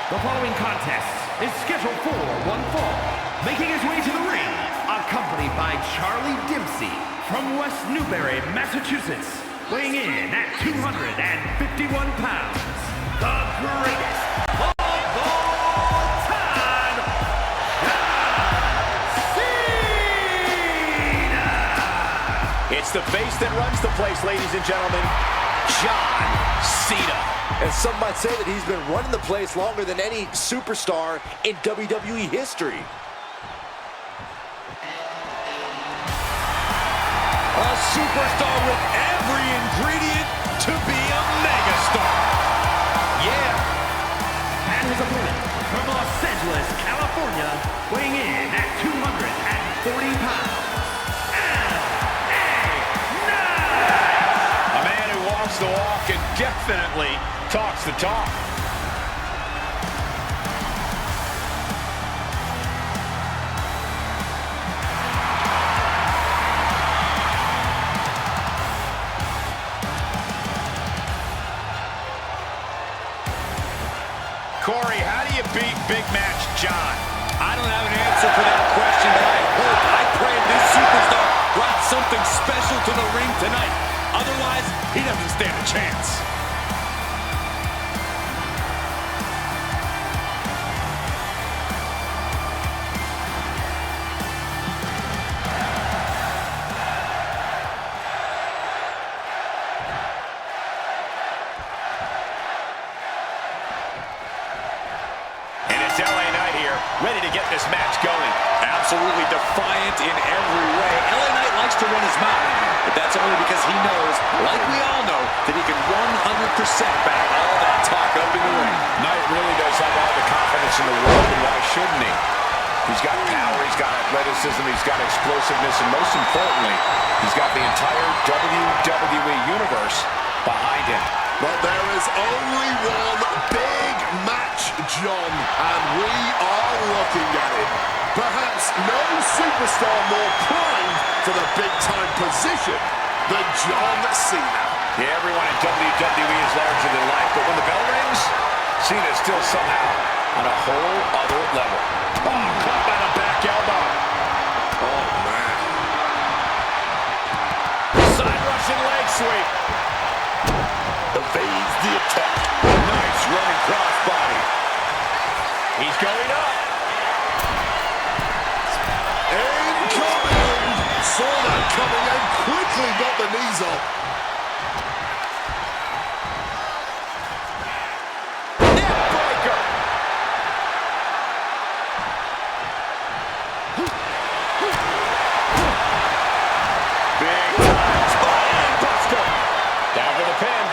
The following contest is scheduled for one fall. Making his way to the ring, accompanied by Charlie Dempsey from West Newbury, Massachusetts, weighing in at 251 pounds, the greatest of all time, Cena! It's the face that runs the place, ladies and gentlemen, John Cena. And some might say that he's been running the place longer than any superstar in WWE history. A superstar with every ingredient to be a megastar. Yeah. And his opponent from Los Angeles, California, weighing in at 240 pounds, A man who walks the walk and definitely talks the talk. Corey, how do you beat Big Match John? I don't have an answer for that question, but I pray this superstar brought something special to the ring tonight. Otherwise, he doesn't stand a chance. Ready to get this match going. Absolutely defiant in every way. LA Knight likes to run his mouth, but that's only because he knows, like we all know, that he can 100% back all that talk up in the ring. Knight really does have all the confidence in the world, and why shouldn't he? He's got power, he's got athleticism, he's got explosiveness, and most importantly, he's got the entire WWE Universe behind him. But there is only one big match, John, and we are looking at it. Perhaps no superstar more primed for the big-time position than John Cena. Yeah, everyone in WWE is larger than life, but when the bell rings, Cena is still somehow on a whole other level. Oh, caught by the back elbow. Oh, man. Side Russian leg sweep. Evades the attack. Nice running crossbody. He's going up. Incoming! Saw that coming and quickly got the knees up. Neckbreaker. Big time spine buster. Down for the pin.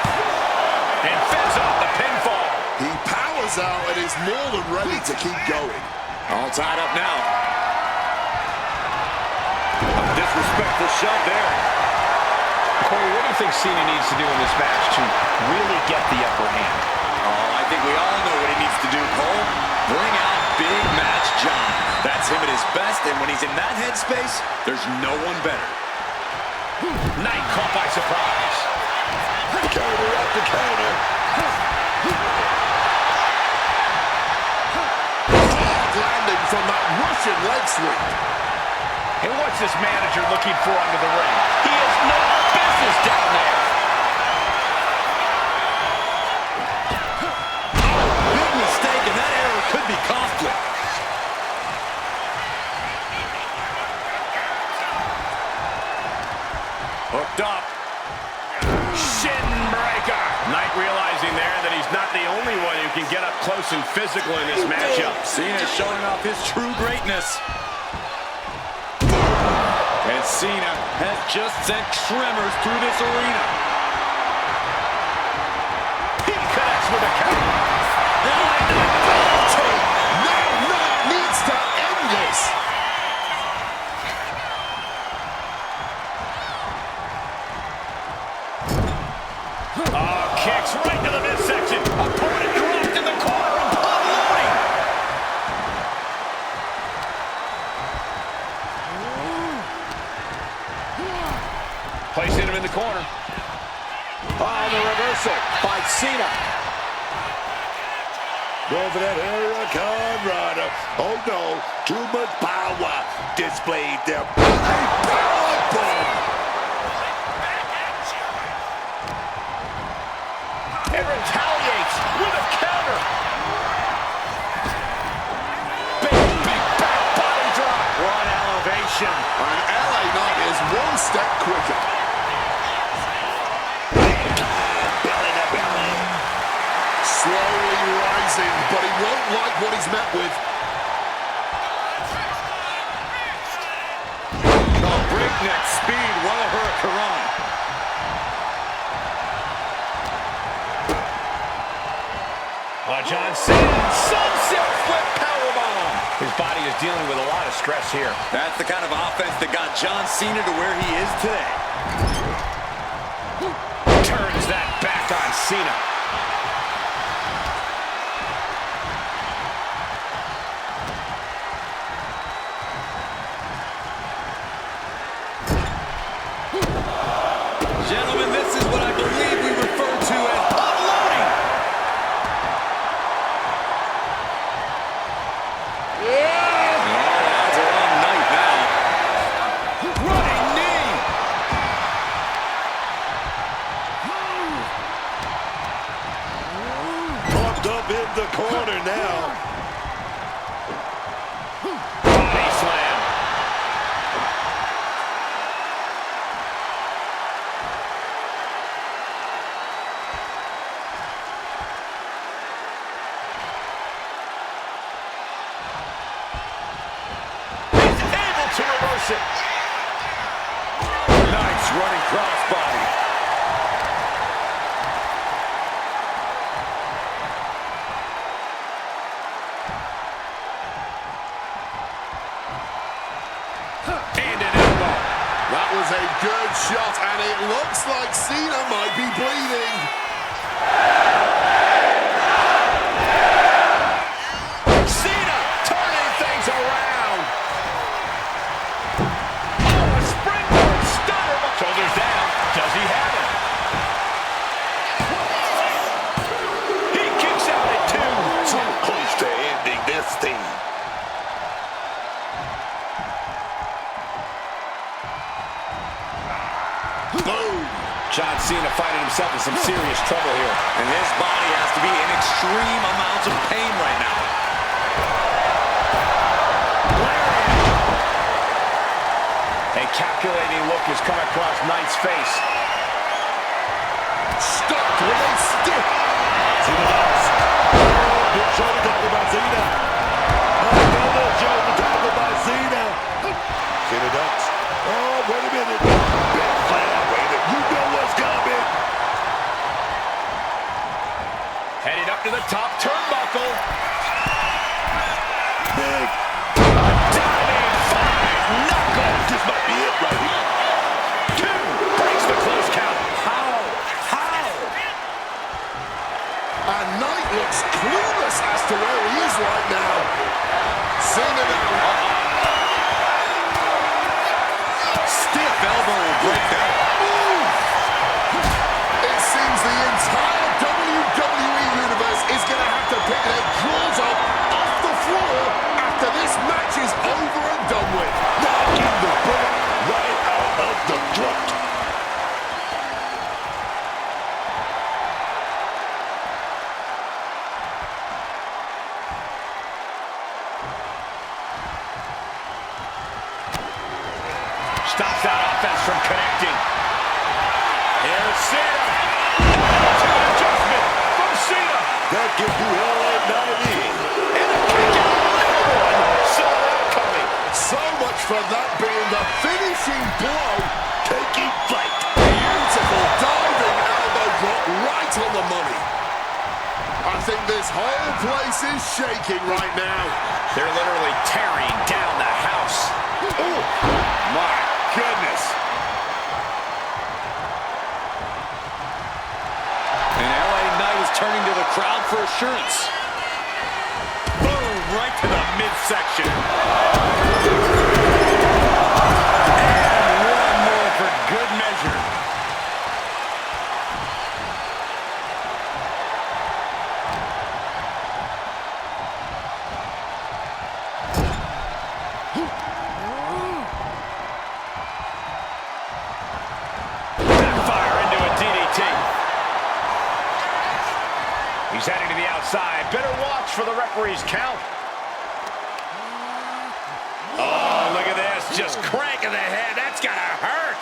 And fends off the pinfall. He powers out and is more than ready to keep going. All tied up now. A disrespectful shove there. Corey, what do you think Cena needs to do in this match to really get the upper hand? Oh, I think we all know what he needs to do, Cole. Bring out Big Match John. That's him at his best, and when he's in that headspace, there's no one better. Knight caught by surprise. Counter after counter. Hard landing from that Russian leg sweep. And what's this manager looking for under the ring? He has no business down there. Oh, big mistake, and that error could be costly. Hooked up. Shin breaker. Knight realizing there that he's not the only one who can get up close and physical in this matchup. Cena showing off his true greatness. And Cena has just sent tremors through this arena. He connects with a counter. Now needs to end this. Oh, kicks right to the midsection. Opponent dropped in the corner and unloading. Placing him in the corner. Going for that Hurricane Rider. Oh no, too much power displayed there. Powerbomb. And retaliates with a counter. Big back body drop. One elevation. And LA Knight is one step quicker. Belly to belly. Slowly rising, but he won't like what he's met with. Oh, breakneck speed, what a hurricane. John Cena, sunset flip powerbomb. His body is dealing with a lot of stress here. That's the kind of offense that got John Cena to where he is today. Turns that back on Cena. Gentlemen, this is what I believe we refer to as unloading. And all odds are on Knight now. Running knee. Pumped up in the corner now. Body slam. To reverse it. Nice running crossbody. And an elbow. That was a good shot, and it looks like Cena might be bleeding. Cena turning things around. Shoulders down. Does he have it? He kicks out at 2. So close to ending this thing. Boom. John Cena finding himself in some serious trouble here. And his body has to be in extreme amounts of pain right now. A calculating look has come across Knight's face. Stuck with a stick. Cena does. Good shoulder tackle by Cena. Another shoulder tackle by Cena. Cena ducks. Oh, wait a minute. Big flat. Wait a minute. You know what's coming. Headed up to the top turnbuckle. Big. Diving 5 knuckle. This might be it right here. 2 breaks the close count. How? And Knight looks clueless as to where he is right now. Cena now. Stiff elbow will break that. It seems the entire WWE Universe is going to have to pick their claws up off the floor after this match is over and done with. Knocking the bullet right out of the throat. Stops that offense from connecting. Here's Cena. Adjustment from Cena. That gives you LA Knight in. And a kick out. No one saw that coming. So much for that being the finishing blow, taking flight. Beautiful diving elbow drop right on the money. I think this whole place is shaking right now. They're literally tearing down the house. Oh, my goodness. And LA Knight is turning to the crowd for assurance. Boom, right to the midsection. And one more for good measure. He's heading to the outside. Better watch for the referee's count. Oh, look at this. Just cranking the head. That's going to hurt.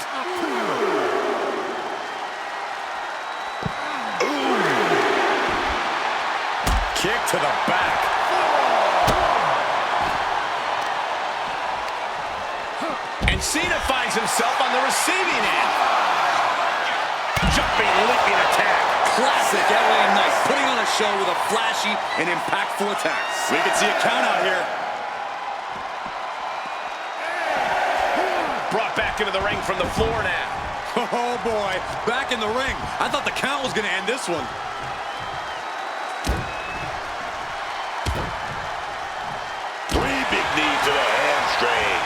Ooh. Kick to the back. And Cena finds himself on the receiving end. Jumping, leaping attack. Classic LA Knight, putting on a show with a flashy and impactful attack. We can see a count out here. Brought back into the ring from the floor now. Oh boy, back in the ring. I thought the count was going to end this one. Three big knees to the hamstring.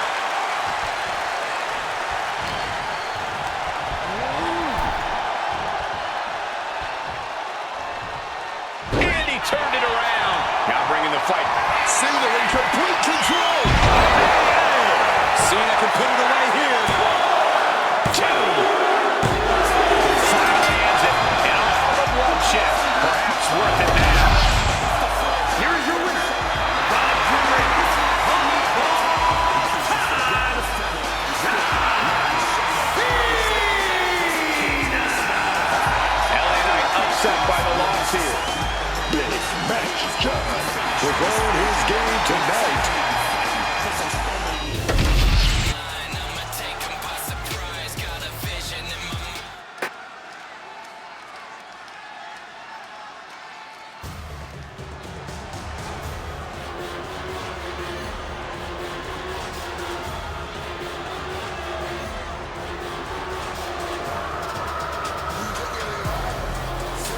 And he turned it around. Now bringing the fight. Cena in complete control. Cena can put it away here. 2. Finally ends it. And all the bloodshed. Perhaps worth it now. Here is your winner, LA Knight upset by the loss here. Big match, John. We're going his game tonight.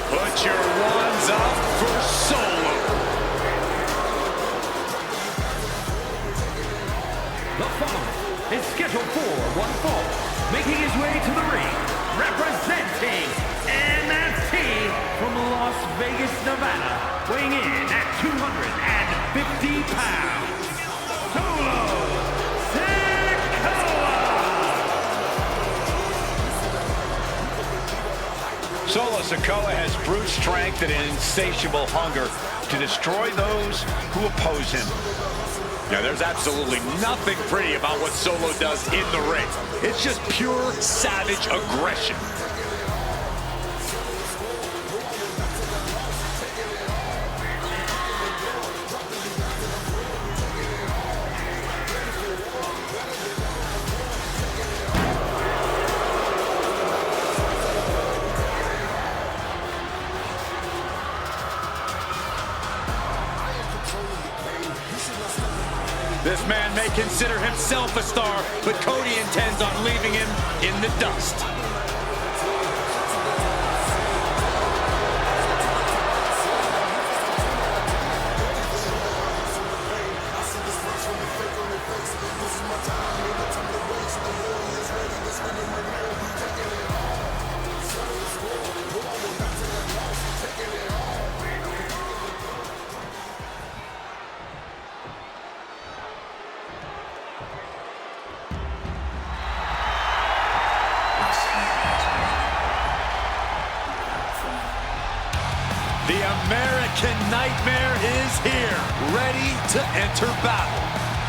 Put your ones up for Solo. the following is scheduled for one fall, making his way to the ring, representing McAfee from Las Vegas, Nevada, weighing in at 250 pounds, Solo Sikoa! Solo Sikoa has brute strength and an insatiable hunger to destroy those who oppose him. Yeah, there's absolutely nothing pretty about what Solo does in the ring. It's just pure savage aggression. This man may consider himself a star, but Cody intends on leaving him in the dust. The American Nightmare is here, ready to enter battle.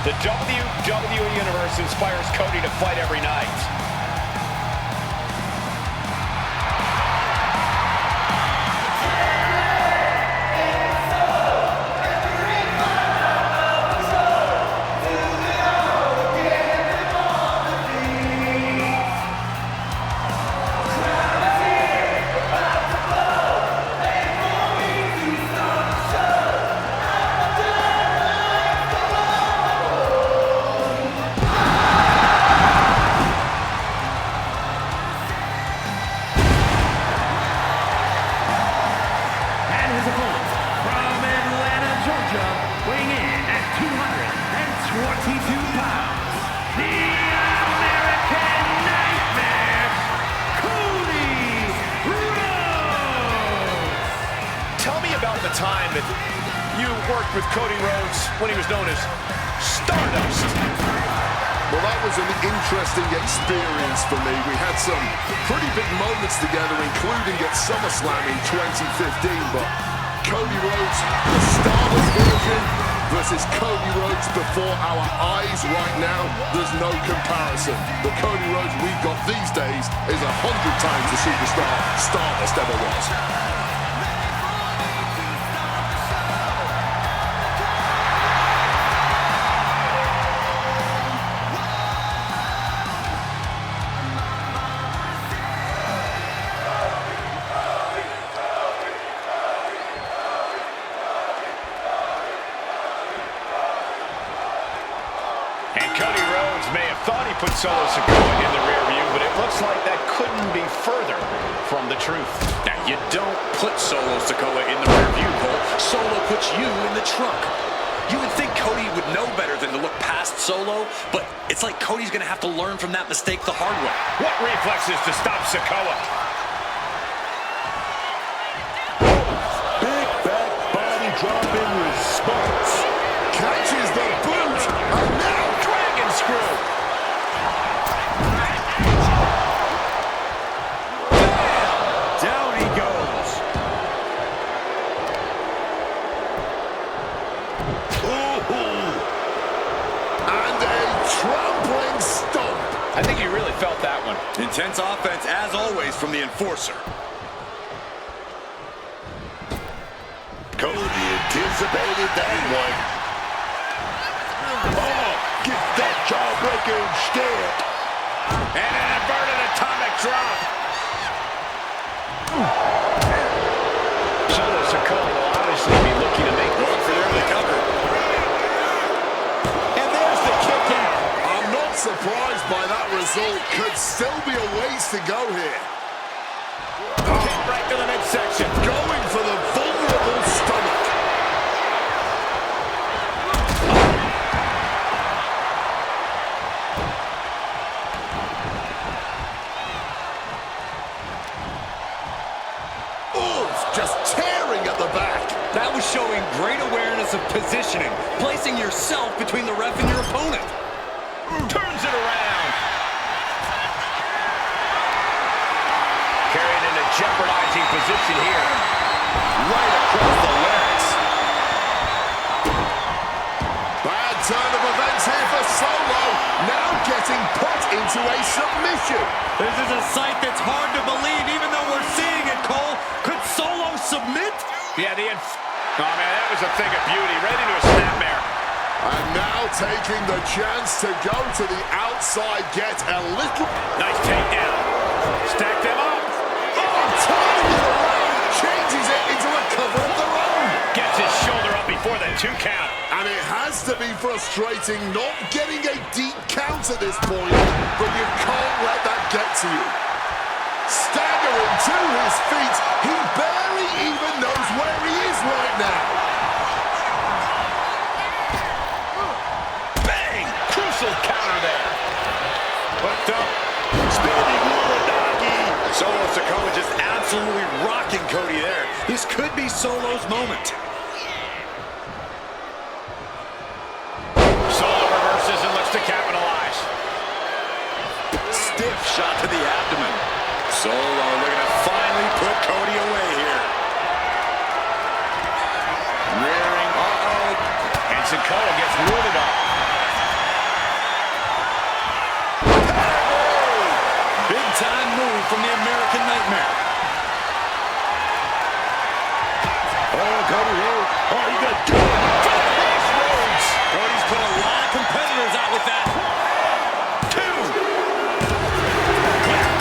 The WWE Universe inspires Cody to fight every night. Time that you worked with Cody Rhodes when he was known as Stardust. Well, that was an interesting experience for me. We had some pretty big moments together, including at SummerSlam in 2015, but Cody Rhodes, the Starless version, versus Cody Rhodes before our eyes right now. There's no comparison. The Cody Rhodes we've got these days is 100 times the superstar Stardust ever was. Cody Rhodes may have thought he put Solo Sikoa in the rear view, but it looks like that couldn't be further from the truth. Now, you don't put Solo Sikoa in the rear view, Cole. Solo puts you in the trunk. You would think Cody would know better than to look past Solo, but it's like Cody's going to have to learn from that mistake the hard way. What reflexes to stop Sikoa? Big back body drop in response. Catches the boot, and now Dragon screw. Down he goes. and a trampling stomp. I think he really felt that one. Intense offense, as always, from the enforcer. Cody anticipated that one. Oh, get that jaw-breaking step. And an inverted atomic drop. Solo Sikoa will obviously be looking to make room for their cover. And there's the kick out. I'm not surprised by that result. Could still be a ways to go here. Kick right to the midsection. Going for the vulnerable stomach. Just tearing at the back. That was showing great awareness of positioning, placing yourself between the ref and your opponent. Turns it around. Carried in a jeopardizing position here. Right across the legs. Bad turn of events here for Solo. Now getting put into a submission. This is a sight that's hard to believe, even though we're seeing it, Cole. Could Solo submit? Yeah, oh man, that was a thing of beauty. Right into a snapmare. And now taking the chance to go to the outside, get a little... Nice takedown. Stack them up. Oh, turning it around, changes it into a cover of their own. Gets his shoulder up before the 2 count. And it has to be frustrating not getting a deep count at this point, but you can't let that get to you. Staggering to his feet, he barely even knows where he is right now. Bang! Crucial counter there. But spinning Uranagi. Solo Sikoa just absolutely rocking Cody there. This could be Solo's moment. Solo reverses and looks to capitalize. Stiff shot to the abdomen. Solo looking to finally put Cody away here. Rearing. And Sikoa gets rooted up. Big time move from the American Nightmare. Oh, Cody Rhodes. Oh, you got to do it. Rhodes. Cody's put a lot of competitors out with that. 2.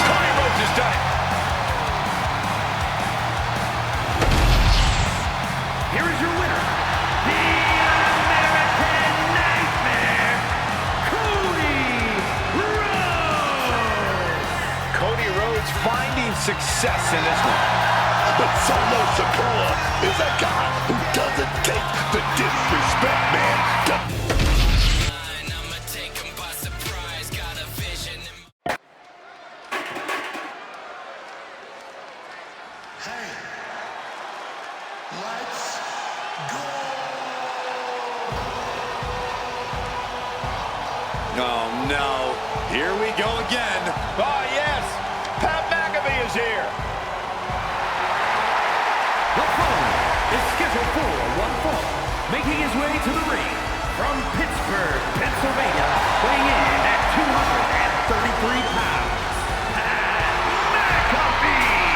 Cody Rhodes has done it. Here is your winner, the American Nightmare, Cody Rhodes. Cody Rhodes finding success in this one. But Solo Sikoa is a guy who doesn't take the disrespect, man. Oh, no. Here we go again. Oh, yes. Pat McAfee is here. The following is scheduled making his way to the ring from Pittsburgh, Pennsylvania, weighing in at 233 pounds, McAfee!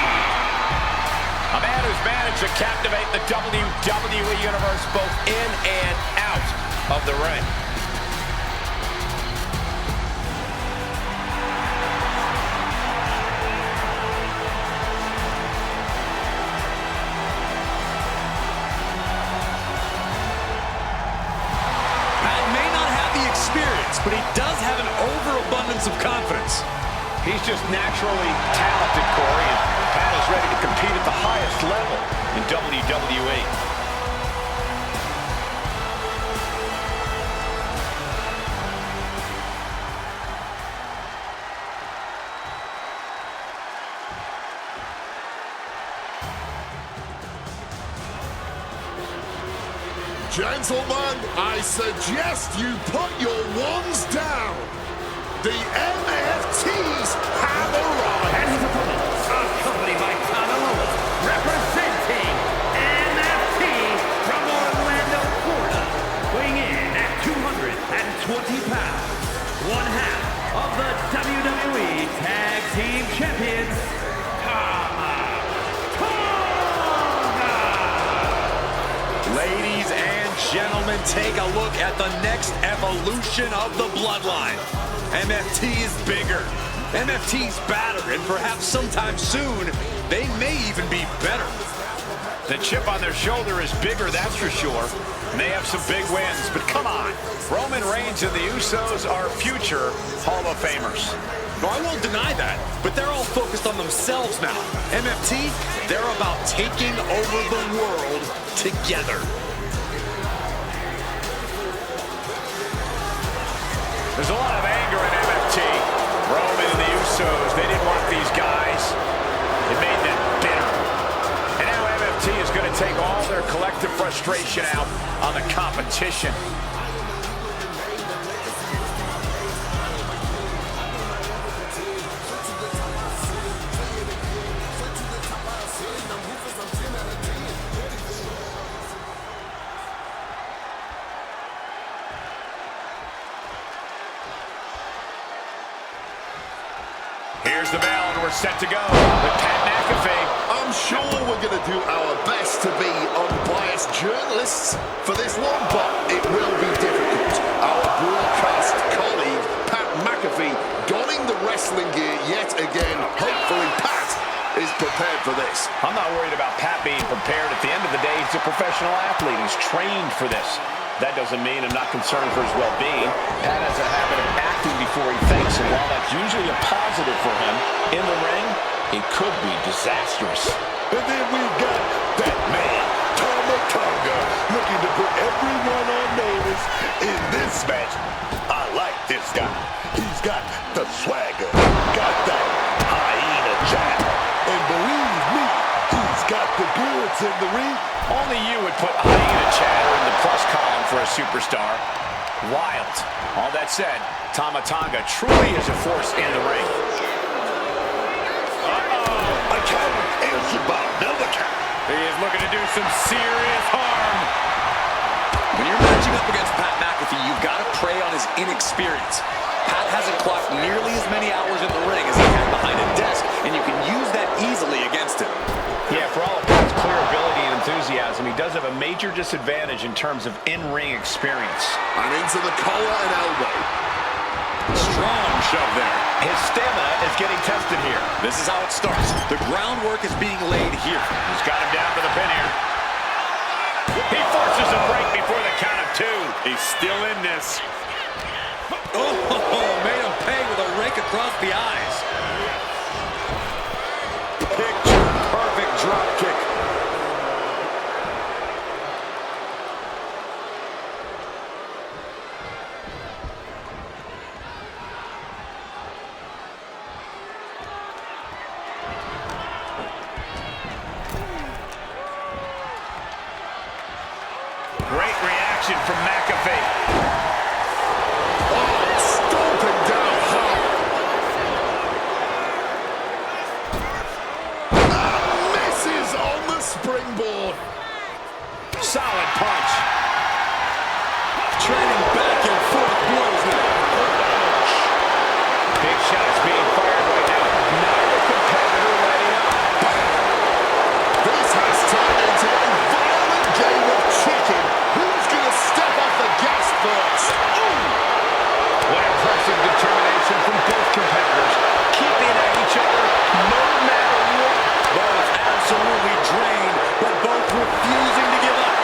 A man who's managed to captivate the WWE Universe both in and out of the ring. But he does have an overabundance of confidence. He's just naturally talented, Corey, and Pat is ready to compete at the highest level in WWE. Gentlemen, I suggest you put your wands down. The MFTs have arrived. And his opponents, accompanied by Tama, representing MFT from Orlando, Florida, weighing in at 220 pounds, one half of the WWE Tag Team Champions, Tama. Ladies and gentlemen, take a look at the next evolution of the Bloodline. MFT is bigger. MFT's badder, and perhaps sometime soon, they may even be better. The chip on their shoulder is bigger, that's for sure. And they have some big wins, but come on. Roman Reigns and the Usos are future Hall of Famers. No, I won't deny that, but they're all focused on themselves now. MFT, they're about taking over the world together. There's a lot of anger in MFT. Roman and the Usos, they didn't want these guys. It made them bitter. And now MFT is going to take all their collective frustration out on the competition. Here's the bell, and we're set to go with Pat McAfee. I'm sure we're going to do our best to be unbiased journalists for this one, but it will be difficult. Our broadcast colleague, Pat McAfee, donning the wrestling gear yet again. Hopefully, Pat is prepared for this. I'm not worried about Pat being prepared. At the end of the day, he's a professional athlete. He's trained for this. That doesn't mean I'm not concerned for his well-being. Pat has a habit of acting before he thinks, and while that's usually a positive for him, in the ring, it could be disastrous. And then we've got that man, Tonga, looking to put everyone on notice in this match. I like this guy. He's got the swagger, got that hyena chat, and believe me, he's got the goods in the ring. Only you would put hyena chatter in the plus column for a superstar. Wild. All that said, Tonga truly is a force in the ring. A count answered by another count. He is looking to do some serious harm. When you're matching up against Pat McAfee, you've got to prey on his inexperience. Pat hasn't clocked nearly as many hours in the ring as he had behind a desk, and you can use that easily against him. Yeah, for all of Pat's clear ability and enthusiasm, he does have a major disadvantage in terms of in-ring experience. And into the collar and elbow. Strong shove there. His stamina is getting tested here. This is how it starts. The groundwork is being laid here. He's got him down for the pin here. He forces a break before the count of two. He's still in this. Oh, made him pay with a rake across the eyes. Picture perfect drop kick. Great reaction from McAfee. Oh, stomping down hard. Misses on the springboard. Solid punch. trading back and forth blows now. Big shots being fired right now. Neither competitor letting up. This has turned into a violent game of chicken. Who's going to step off the gas first? Ooh. What impressive determination from both competitors. Keeping at each other no matter what. Both absolutely drained, but both refusing to give up.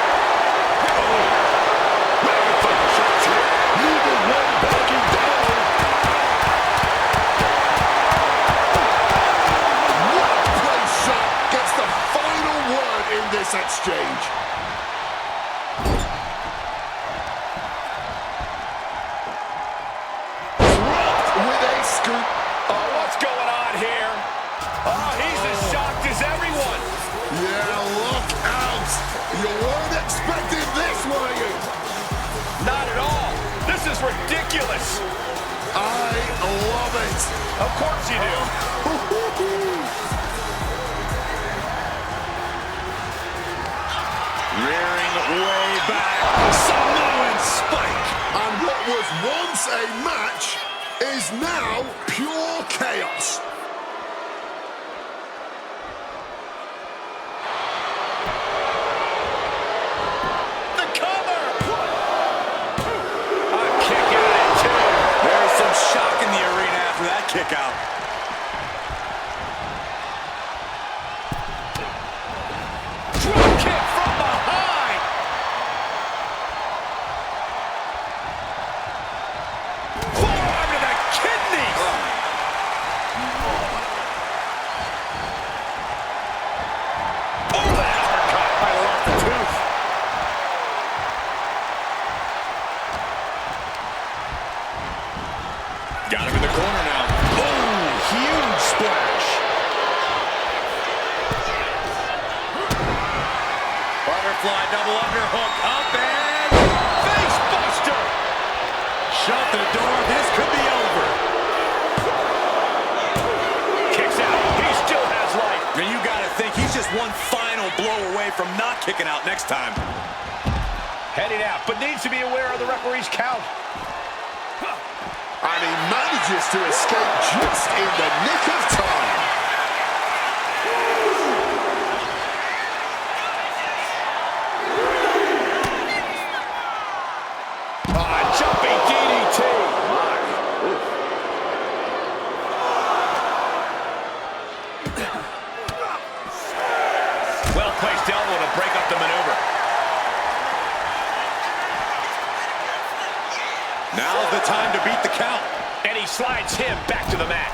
Neither one backing down. Well-placed shot gets the final word in this exchange. Dropped with a scoop. Oh, what's going on here? Oh, he's as shocked as everyone. Yeah, look out. You weren't expecting this, were you? Not at all. This is ridiculous. I love it. Of course you do. Rearing way back. Samoan spike. And what was once a match is now pure chaos. The cover. A kick out at two. There's some shock in the arena after that kick out. Drop kick from behind. Forearm to the kidneys. Oh, that uppercut right off the tooth. Got him in the corner now. Oh, huge splash. Butterfly double underhook up and Face buster. shut the door. This could be over. Kicks out. He still has life. And you got to think he's just one final blow away from not kicking out next time. Heading out, but needs to be aware of the referee's count. And he manages to escape just in the nick of time. Jumping DDT. Well-placed elbow to break up the maneuver. Now's the time to beat the count. And he slides him back to the mat.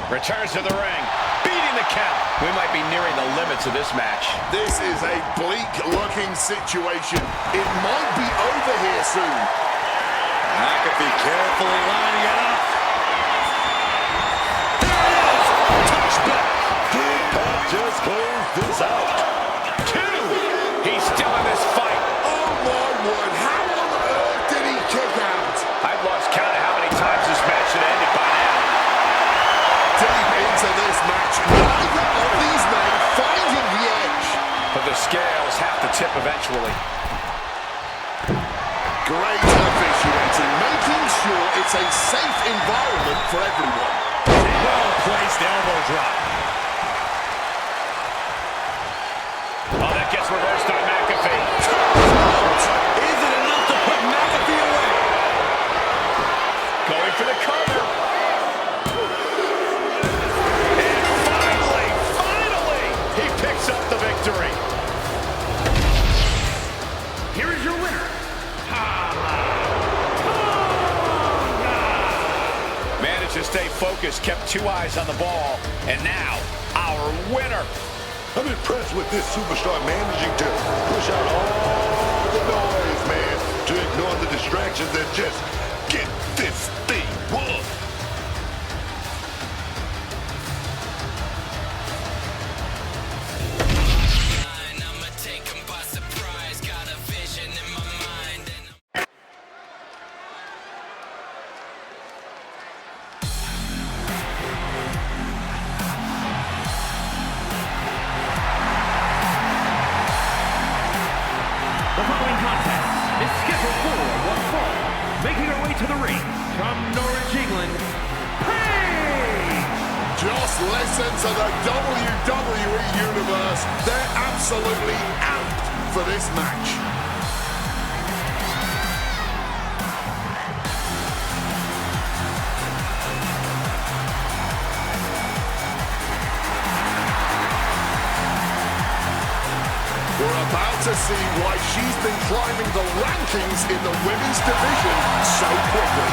Returns to the ring. Beating the count. We might be nearing the limits of this match. This is a bleak-looking situation. It might be over here soon. McAfee carefully lining it up. Touchback. Impact just closed this out. Two. He's still in this fight. Oh, my word. How on earth did he kick out? I've lost count of how many times this match had ended by now. Deep into this match, neither of these men finding the edge. But the scales have to tip eventually. Great officiating, making sure it's a safe environment for everyone. Well-placed elbow drop. Oh, that gets reversed on McAfee. Is it enough to put McAfee away? Going for the cover. And finally, he picks up the victory. Here is your winner, Tama. Managed to stay focused, kept two eyes on the ball, and now our winner. I'm impressed with this superstar managing to push out all the noise, man, to ignore the distractions and just get this thing won. The following contest is scheduled for one fall. Making her way to the ring from Norwich, England, Paige! Just listen to the WWE Universe. They're absolutely amped for this match. We're about to see why she's been climbing the rankings in the women's division so quickly.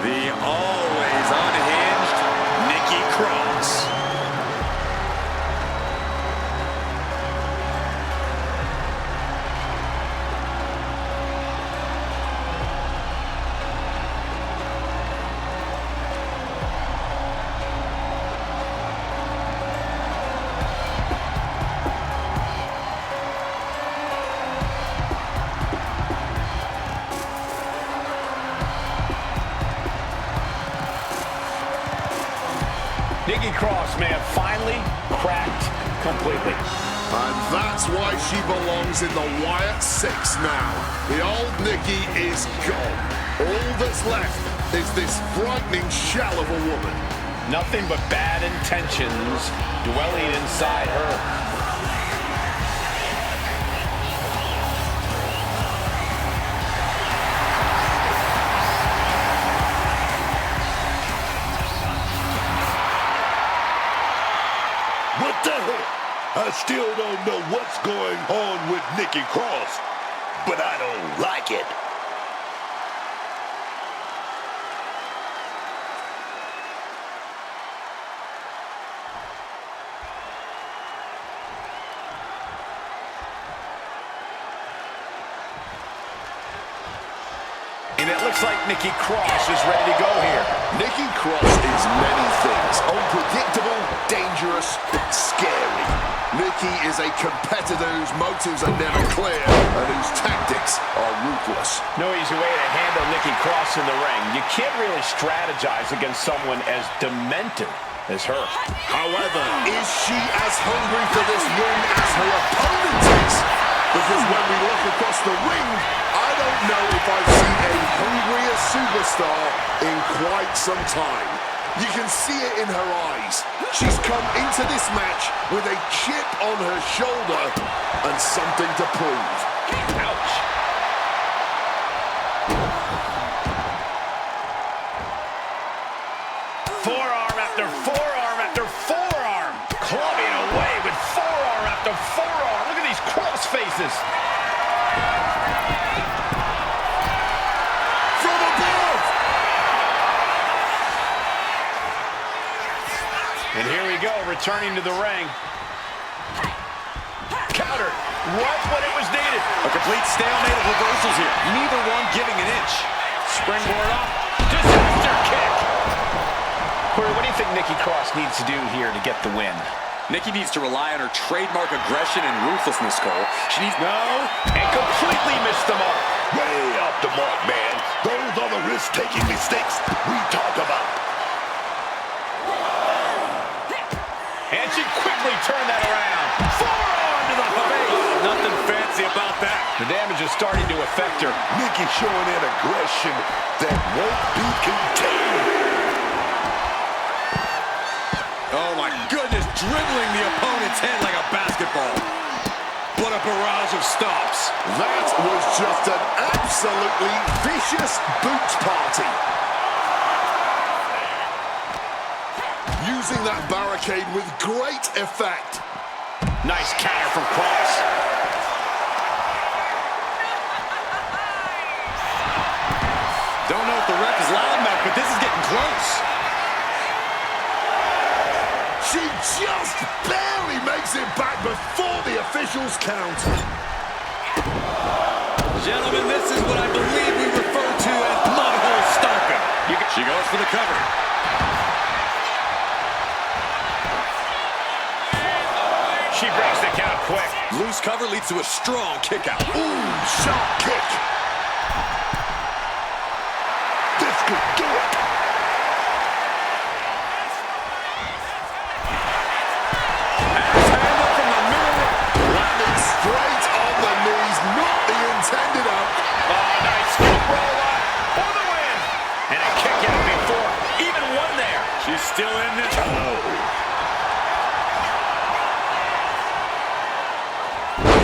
The always unhinged Nikki Cross. Nikki Cross may have finally cracked completely. And that's why she belongs in the Wyatt 6 now. The old Nikki is gone. All that's left is this frightening shell of a woman. Nothing but bad intentions dwelling inside her. What the hell? I still don't know what's going on with Nikki Cross, but I don't like it. And it looks like Nikki Cross is ready to go here. Nikki Cross is many things. Unpredictable, dangerous, scary. Nikki is a competitor whose motives are never clear and whose tactics are ruthless. No easy way to handle Nikki Cross in the ring. You can't really strategize against someone as demented as her. However, is she as hungry for this win as her opponent is? Because when we look across the ring, I don't know if I've seen a hungrier superstar in quite some time. You can see it in her eyes. She's come into this match with a chip on her shoulder and something to prove. Ouch. Forearm after forearm after forearm. Clubbing away with forearm after forearm. Look at these cross faces. From above! And here we go, returning to the ring. Counter. Right when it was needed. A complete stalemate of reversals here. Neither one giving an inch. Springboard up. Disaster kick. Corey, what do you think Nikki Cross needs to do here to get the win? Nikki needs to rely on her trademark aggression and ruthlessness, Cole. She needs... No, and completely missed the mark. Way off the mark, man. Those are the risk-taking mistakes we talk about. And she quickly turned that around. Forearm to the face. Nothing fancy about that. The damage is starting to affect her. Nikki showing an aggression that won't be contained. Oh, my goodness. Dribbling the opponent's head like a basketball. What a a barrage of stomps. That was just an absolutely vicious boot party. Using that barricade with great effect. Nice counter from Cross. Don't know if the ref is loud enough, but this is getting close. She just barely makes it back before the officials count. Gentlemen, this is what I believe we refer to as mudhole stomping. She goes for the cover. She breaks the count quick. Loose cover leads to a strong kick out. Ooh, sharp kick. This could do it. Axe handle from the middle. Landing straight on the knees, not the intended up. Oh, nice scoop roll up for the win. And a kick out before even one there. She's still in this.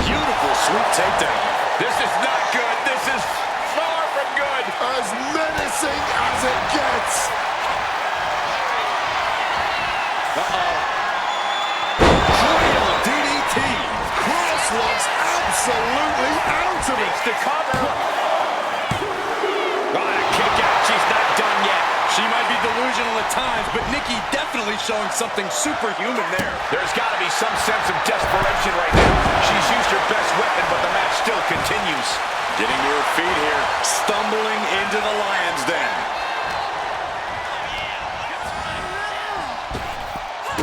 Beautiful sweep takedown. This is not good. This is far from good. As menacing as it gets. Real DDT. Cross looks absolutely out of it. Makes the cover. Oh, a kick out. She's not done yet. She might be delusional at times, but Nikki definitely showing something superhuman there. There's got to be some sense of desperation right now. She's used her best weapon, but the match still continues. Getting to her feet here, stumbling into the lion's den.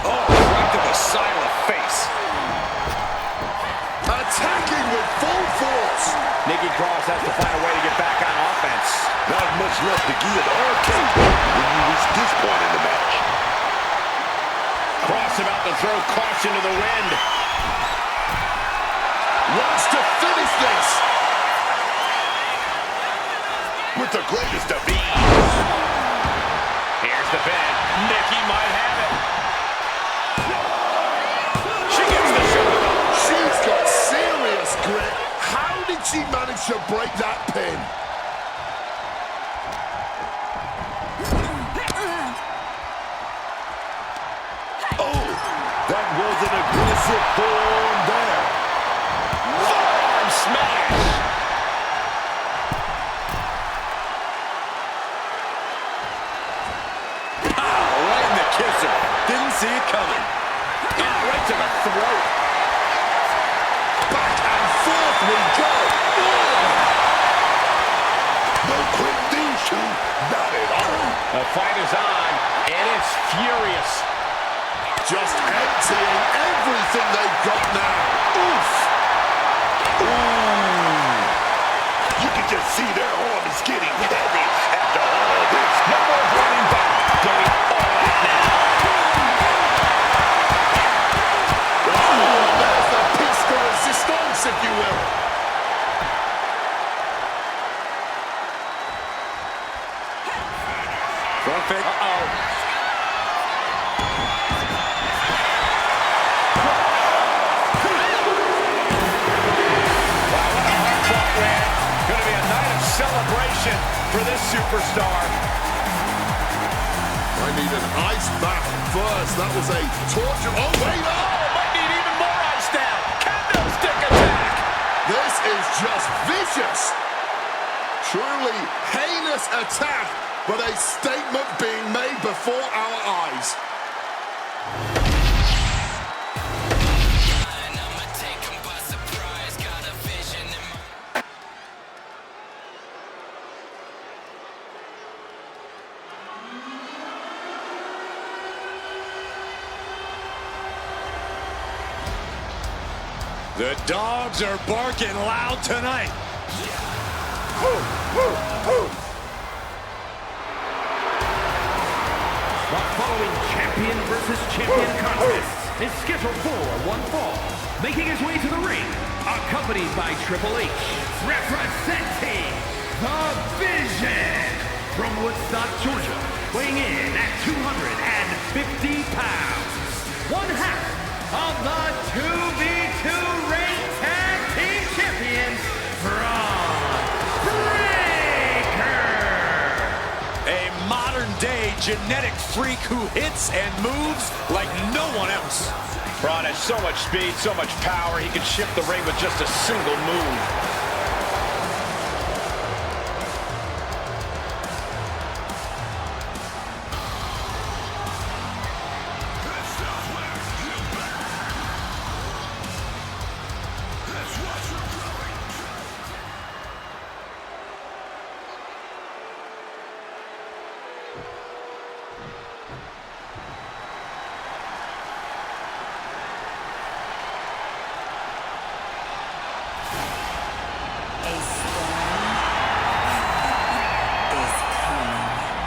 Oh, right to the side of the face. Attacking with full force. Nikki Cross has to find a way to get back on offense. Not much left to give the arcade when you reach this point in the match. Cross about to throw caution to the wind. Wants to finish this. With the greatest of ease. Here's the pin. Nikki might have it. She gets the shoulder. She's got serious grit. How did she manage to break that pin? Oh, that was an aggressive form there. Forearm smash. Right in the kisser. Didn't see it coming. And right to the throat. Back and forth we go. No quick things to, not at all. The fight is on, and it's furious. Just emptying everything they've got now. Oof. Ooh. You can just see their arm is getting heavy after all this. No more running back. Going all out now. Oh, there's the piece de resistance, if you will. Front fake. Going to be a night of celebration for this superstar. I need an ice bath first. That was a torture. Oh, wait up! Might need even more ice down. Kendo stick attack. This is just vicious. Truly heinous attack, but a statement being made before our eyes. The dogs are barking loud tonight. The following champion versus champion contest is scheduled for one fall. Making his way to the ring, accompanied by Triple H, representing the Vision from Woodstock, Georgia, weighing in at 250 pounds. One half of the 2v2 Ring Tag genetic freak who hits and moves like no one else. Bron has so much speed, so much power, he can shift the ring with just a single move.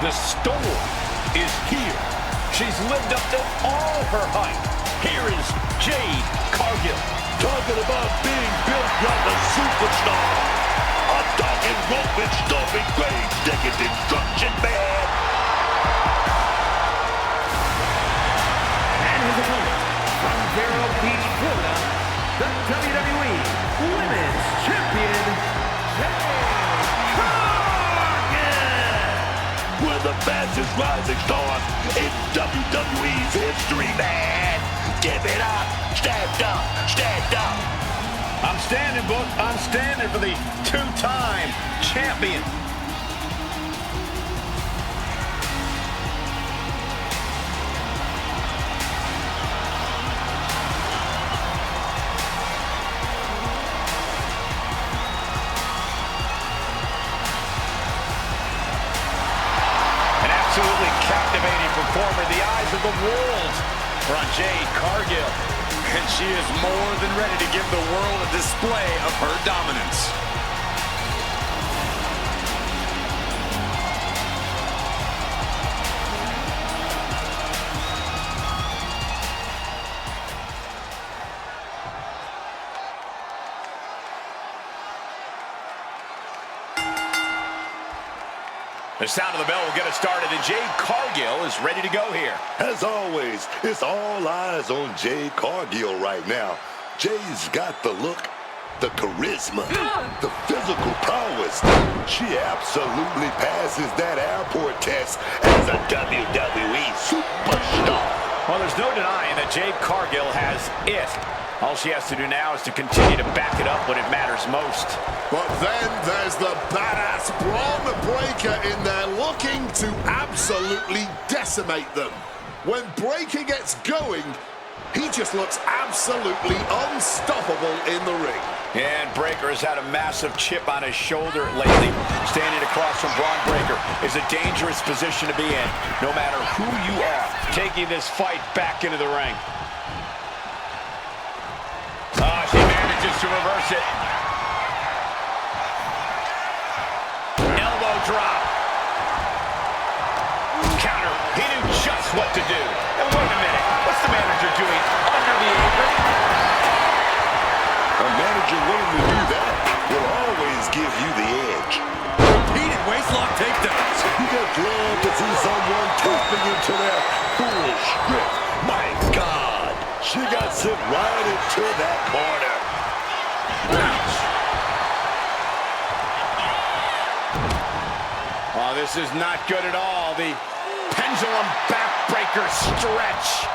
The storm is here. She's lived up to all her hype. Here is Jade Cargill. Talking about being built like a superstar. I'm talking rope stomping, grave digging, destruction man. And his opponent, from Vero Beach, Florida, the WWE Women's Champion, Jade Cargill. We're the fastest rising stars in WWE's history, man. Give it up. Stand up. Stand up. I'm standing, Book. I'm standing for the two-time champion. Absolutely captivating performer, the eyes of the world are on Jade Cargill. And she is more than ready to give the world a display of her dominance. The sound of the bell will get us started, and Jade Cargill is ready to go here. As always, it's all eyes on Jade Cargill right now. Jade's got the look, the charisma, the physical prowess. She absolutely passes that airport test as a WWE superstar. Well, there's no denying that Jade Cargill has it. All she has to do now is to continue to back it up when it matters most. But then there's the badass Bron Breakker in there looking to absolutely decimate them. When Breakker gets going, he just looks absolutely unstoppable in the ring. And Breakker has had a massive chip on his shoulder lately. Standing across from Bron Breakker is a dangerous position to be in, no matter who you are, taking this fight back into the ring. She manages to reverse it. Elbow drop. Counter. He knew just what to do. And wait a minute. What's the manager doing under the apron? A manager willing to do that will always give you the edge. Repeated waistlock takedowns. You just love to see someone tapping into their full strength. My God, she got sent right into that corner. Oh, this is not good at all. The pendulum backbreaker stretch.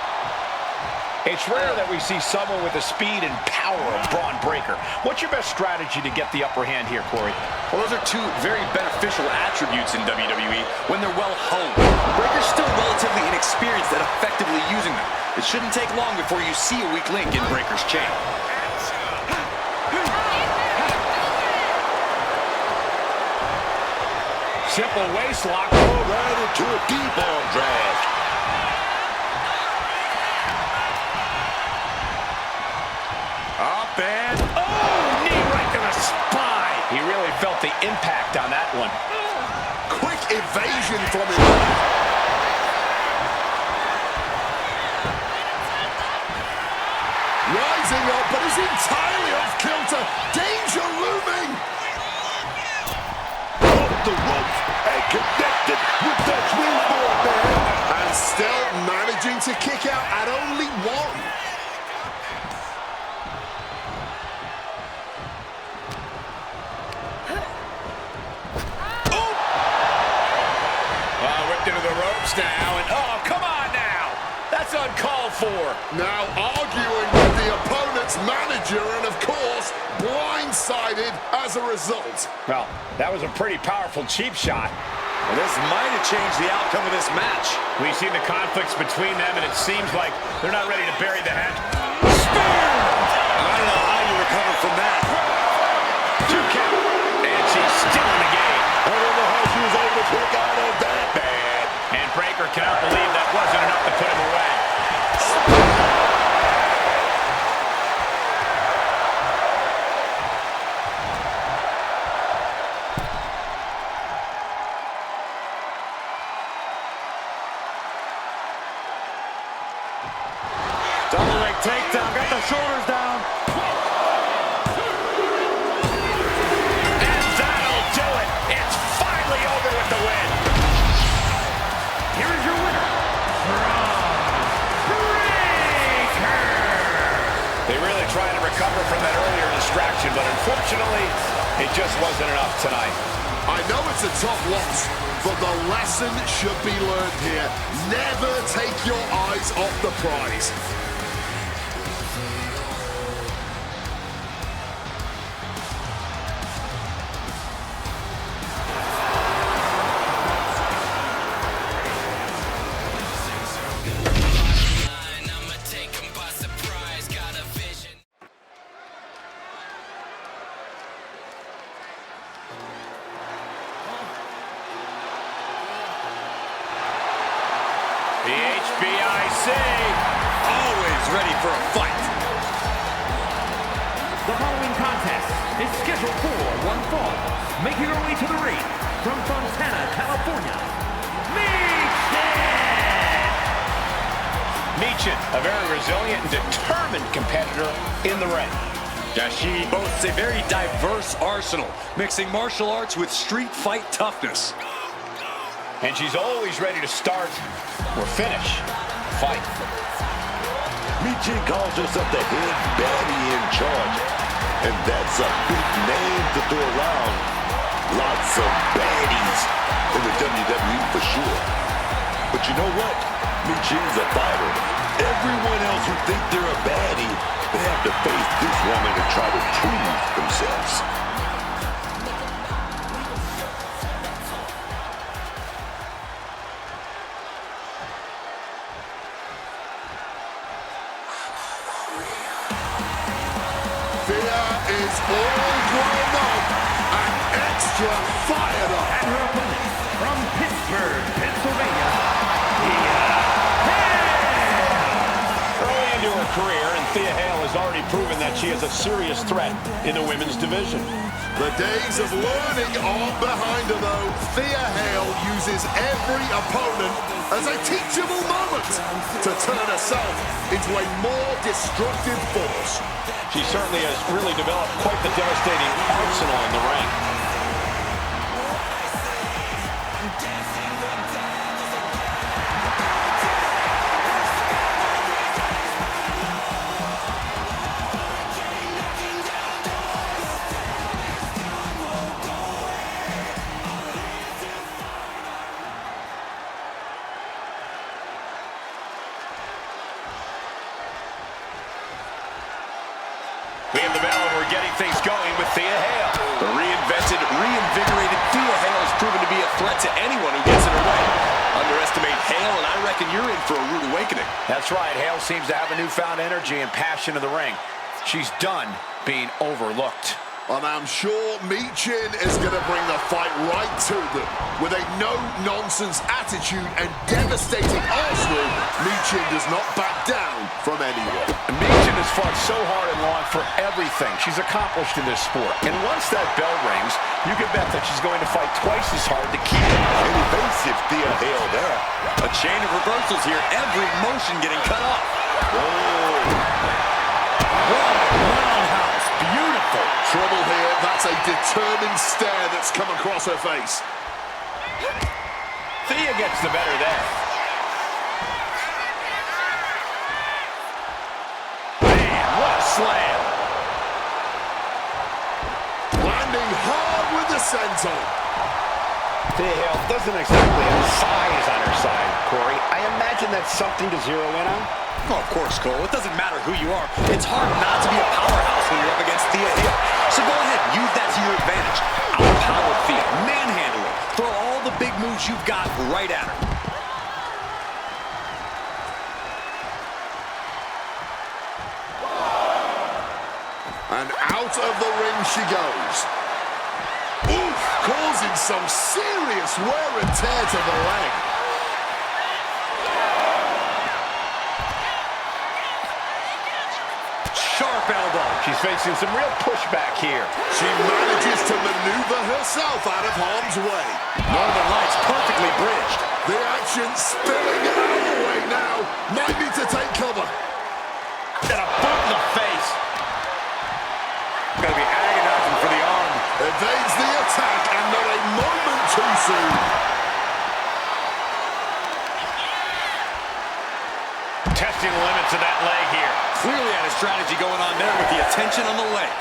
It's rare that we see someone with the speed and power of Bron Breakker. What's your best strategy to get the upper hand here, Corey? Well, those are two very beneficial attributes in WWE when they're well honed. Breakker's still relatively inexperienced at effectively using them. It shouldn't take long before you see a weak link in Breakker's chain. Simple waist lock. Go right into a deep arm drag. Up and knee right to the spine. He really felt the impact on that one. Quick evasion from him. Rising up, but is entirely off kilter. Danger looming. Off the ropes and connected with the springboard, man. And still managing to kick out at only one. Whipped into the ropes. now, and oh, come on now. That's uncalled for. Now arguing with the opponent's manager and, of course, blindsided as a result. Well, that was a pretty powerful cheap shot. Well, this might have changed the outcome of this match. We've seen the conflicts between them, and it seems like they're not ready to bury the head. Spear! I don't know how you recover from that. 2 count. And she's still in the game. I don't know how she was able to kick out of that bad. And Breaker cannot believe that wasn't enough to put him away. Double leg takedown, got the shoulders down. And that'll do it. It's finally over with the win. Here is your winner, Breaker. They really tried to recover from that earlier distraction, but unfortunately, it just wasn't enough tonight. I know it's a tough loss, but the lesson should be learned here. Never take your eyes off the prize. The HBIC. Always ready for a fight. The following contest is scheduled for one fall. Making her way to the ring from Fontana, California, Michin, a very resilient and determined competitor in the ring. Yeah, she boasts a very diverse arsenal, mixing martial arts with street fight toughness. And she's always ready to start or finish a fight. Michin calls herself the head baddie in charge. And that's a big name to throw around. Lots of baddies in the WWE for sure. But you know what? Michin's a fighter. Everyone else who think they're a baddie, they have to face this woman and try to prove themselves. Thea is all grown up and extra fired up. and her opponent from Pittsburgh, Pennsylvania, Thea. Early into her career, and Thea Hale has already proven that she is a serious threat in the women's division. The days of learning are behind her, though. Thea Hale uses every opponent as a teachable moment to turn herself into a more destructive force. She certainly has really developed quite the devastating arsenal in the ring. We have the bell, and we're getting things going with Thea Hale. The reinvented, reinvigorated Thea Hale has proven to be a threat to anyone who gets in her way. Underestimate Hale, and I reckon you're in for a rude awakening. That's right. Hale seems to have a newfound energy and passion in the ring. She's done being overlooked. And I'm sure Michin is going to bring the fight right to them. With a no-nonsense attitude and devastating arsenal, Michin does not back down from anyone. Michin has fought so hard and long for everything she's accomplished in this sport. And once that bell rings, you can bet that she's going to fight twice as hard to keep it. An evasive Thea Hale there. A chain of reversals here, every motion getting cut off. Roundhouse, beautiful. Trouble here, that's a determined stare that's come across her face. Thea gets the better there. Man, what a slam. Landing hard with the senton. Thea doesn't exactly have size on her side, Corey. I imagine that's something to zero in on. Oh, of course, Cole. It doesn't matter who you are. It's hard not to be a powerhouse when you're up against Thea here. So go ahead, use that to your advantage. Outpower Thea, manhandle her. Throw all the big moves you've got right at her. And out of the ring she goes. Oof, causing some serious wear and tear to the leg. Sharp elbow. She's facing some real pushback here. She manages to maneuver herself out of harm's way. Northern Lights perfectly bridged. The action spilling our way now. Might need to take cover. And a boot in the face. Gonna be agonizing for the arm. Evades the attack and not a moment too soon. Testing the limits of that leg here. Clearly had a strategy going on there with the attention on the leg.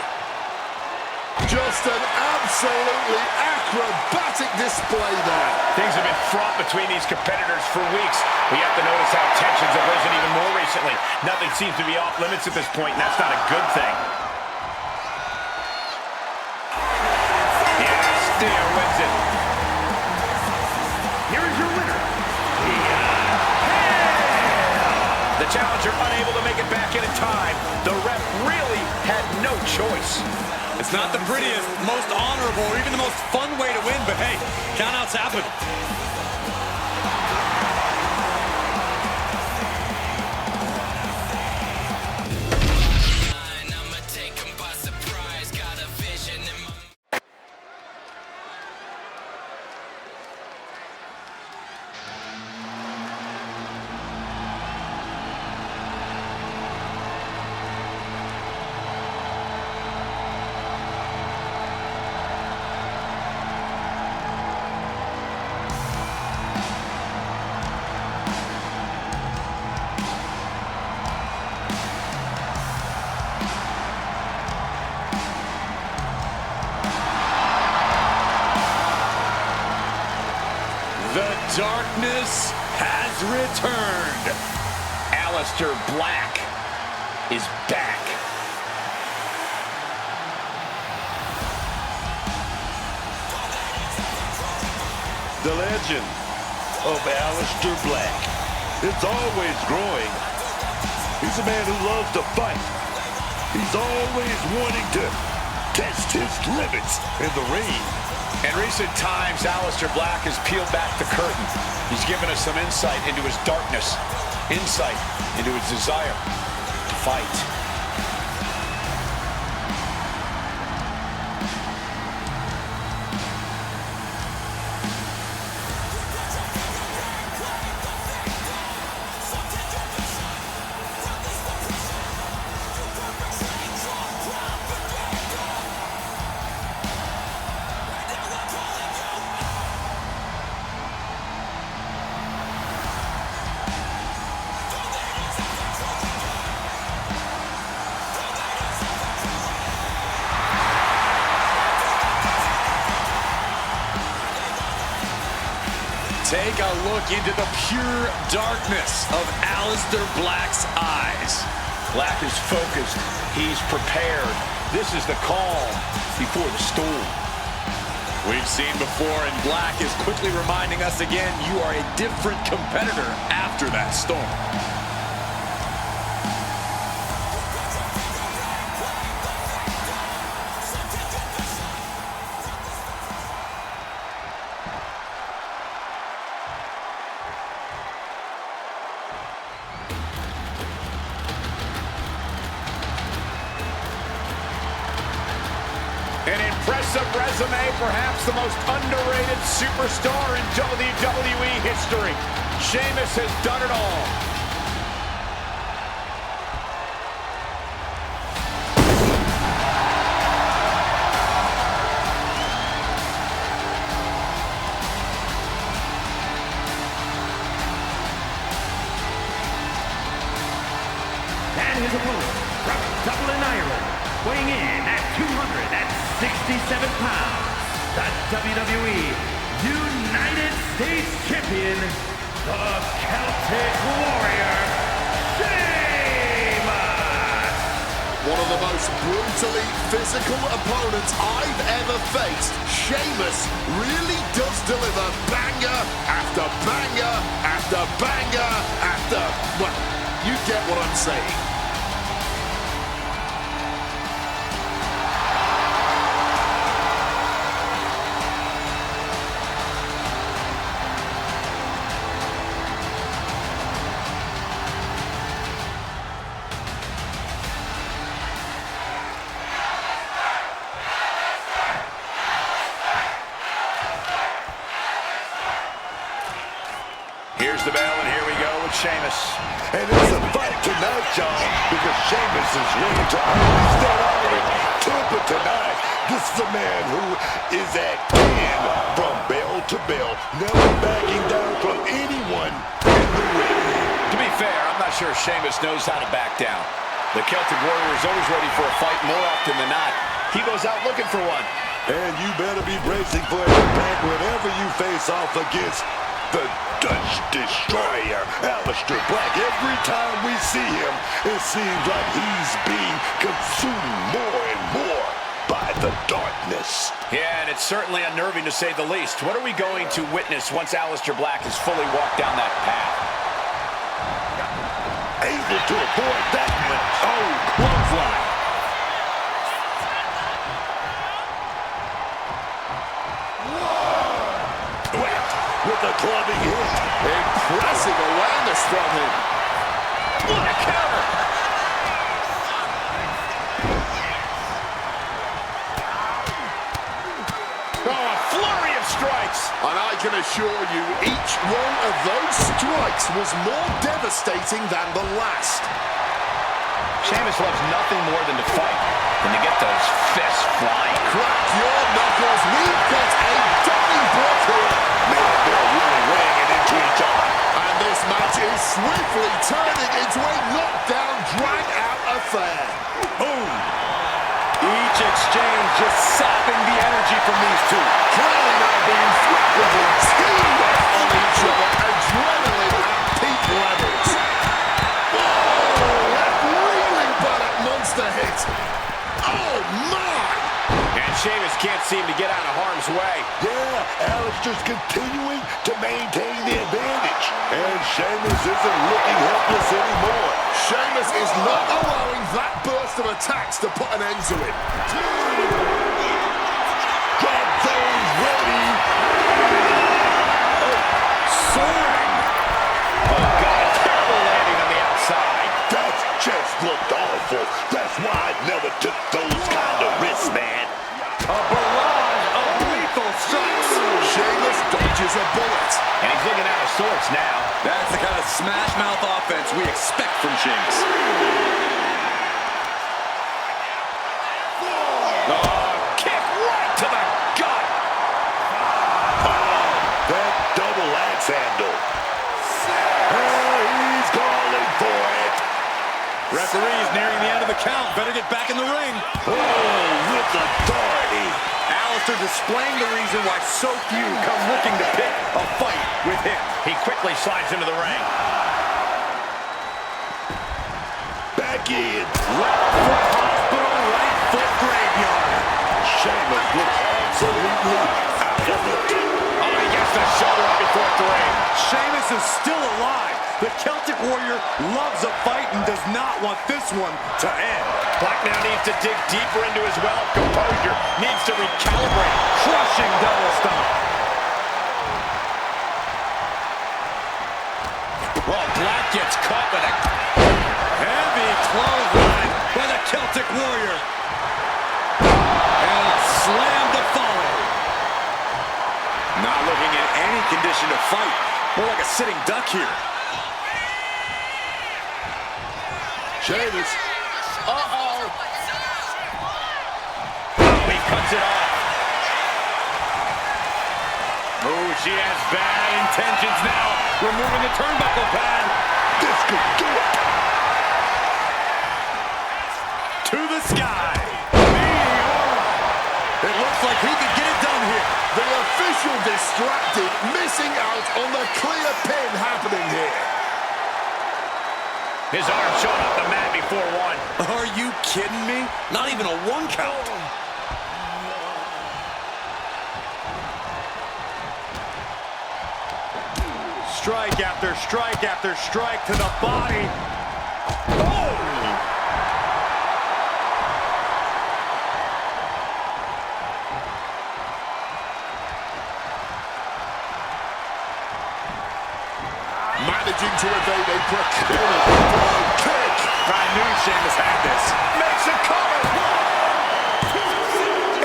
Just an absolutely acrobatic display there. Things have been fraught between these competitors for weeks. We have to notice how tensions have risen even more recently. Nothing seems to be off limits at this point, and that's not a good thing. Yes, Thea wins it. Here is your winner, The challenger unable to make it back in time. The ref really had no choice. It's not the prettiest, most honorable, or even the most fun way to win, but hey, countouts happen. The darkness has returned. Aleister Black is back. The legend of Aleister Black. It's always growing. He's a man who loves to fight. He's always wanting to test his limits in the ring. In recent times, Aleister Black has peeled back the curtain. He's given us some insight into his darkness, insight into his desire to fight. Take a look into the pure darkness of Aleister Black's eyes. Black is focused. He's prepared. This is the calm before the storm. We've seen before, and Black is quickly reminding us again, you are a different competitor after that storm. An impressive resume, perhaps the most underrated superstar in WWE history. Sheamus has done it all. and his opponent from Dublin, Ireland, weighing in at 267 pounds, the WWE United States Champion, the Celtic Warrior, Sheamus! One of the most brutally physical opponents I've ever faced. Sheamus really does deliver banger after banger after banger after... Well, you get what I'm saying. Here's the bell, and here we go with Sheamus. And it's a fight tonight, y'all, because Sheamus is ready to unleash that iron temper tonight. This is a man who is at 10 from bell to bell, never backing down from anyone in the ring. To be fair, I'm not sure Sheamus knows how to back down. The Celtic Warrior is always ready for a fight more often than not. He goes out looking for one. And you better be bracing for an impact whenever you face off against the Dutch Destroyer, Aleister Black. Every time we see him, it seems like he's being consumed more and more by the darkness. Yeah, and it's certainly unnerving to say the least. What are we going to witness once Aleister Black has fully walked down that path? Able to avoid that one. Oh, clothesline. With a clubbing hit. Impressive awareness from him. What a counter! Oh, a flurry of strikes! And I can assure you, each one of those strikes was more devastating than the last. Sheamus loves nothing more than to fight and to get those fists flying. Crack your knuckles. We've got a Donnybrook here. Man, they're really weighing it into each other. And this match is swiftly turning into a knockdown, drag-out affair. Boom! Each exchange just sapping the energy from these two. Clearly now being threatened, teamed up on each other, adrenaline at peak levels. Whoa! Left reeling by that monster hit. Oh, my! And Sheamus can't seem to get out of harm's way. Yeah, Aleister's continuing to maintain the advantage. And Sheamus isn't looking helpless anymore. Sheamus is not allowing that burst of attacks to put an end to it. Got those ready. Soaring! Oh, God, a terrible landing on the outside. That just looked awful. That's why I never took those kind of risks, man. A barrage of lethal strikes. Sheamus dodges a bullet. And he's looking out of sorts now. That's the kind of smash mouth offense we expect from Sheamus. Oh, kick right to the gut. Oh, that double axe handle. Oh, he's calling for it. Referee's nearing the end of the count. Better get back in the ring. Oh, with authority. Aleister displaying the reason why so few come looking to pick a fight with him. He quickly slides into the ring. Back in. Left foot hospital, right foot graveyard. Sheamus looks absolutely out of it. Oh, he gets the shoulder up before 3. Sheamus is still alive. The Celtic Warrior loves a fight and does not want this one to end. Black now needs to dig deeper into his well of composure. Needs to recalibrate. Crushing double stomp. Well, Black gets caught with a Heavy clothesline by the Celtic Warrior. And a slam to follow. Not looking in any condition to fight. More like a sitting duck here. Sheamus. Uh-oh. He cuts it off. Oh, she has bad intentions now. Removing the turnbuckle pad. This could do it. To the sky. Meteora. It looks like he could get it done. on here? The official distracted, missing out on the clear pin happening here. His arm showing up the mat before one. Are you kidding me? Not even a 1 count. Strike after strike after strike to the body. Oh! Managing to evade a precarious kick. I knew Sheamus had this. Makes it cover.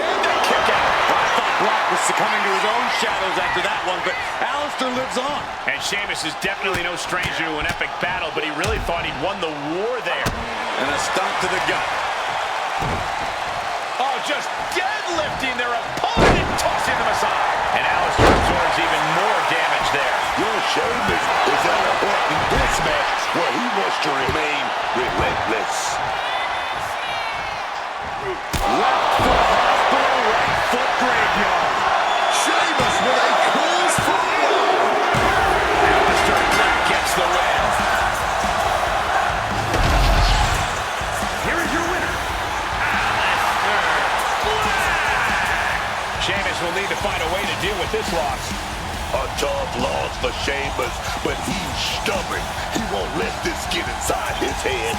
And a kick out. I thought Brock was succumbing to his own shadows after that one, but Aleister lives on. And Sheamus is definitely no stranger to an epic battle, but he really thought he'd won the war there. And a stomp to the gut. Oh, just deadlifting their opponent and tossing them aside. And Aleister absorbs even more damage there. Your Sheamus is at a point in this match where he wants to remain relentless. Left foot hospital, right foot graveyard. Sheamus with a cross forward. Aleister gets the win. Here is your winner, Aleister. Sheamus will need to find a way to deal with this loss. A tough loss for Sheamus, but he's stubborn. He won't let this get inside his head.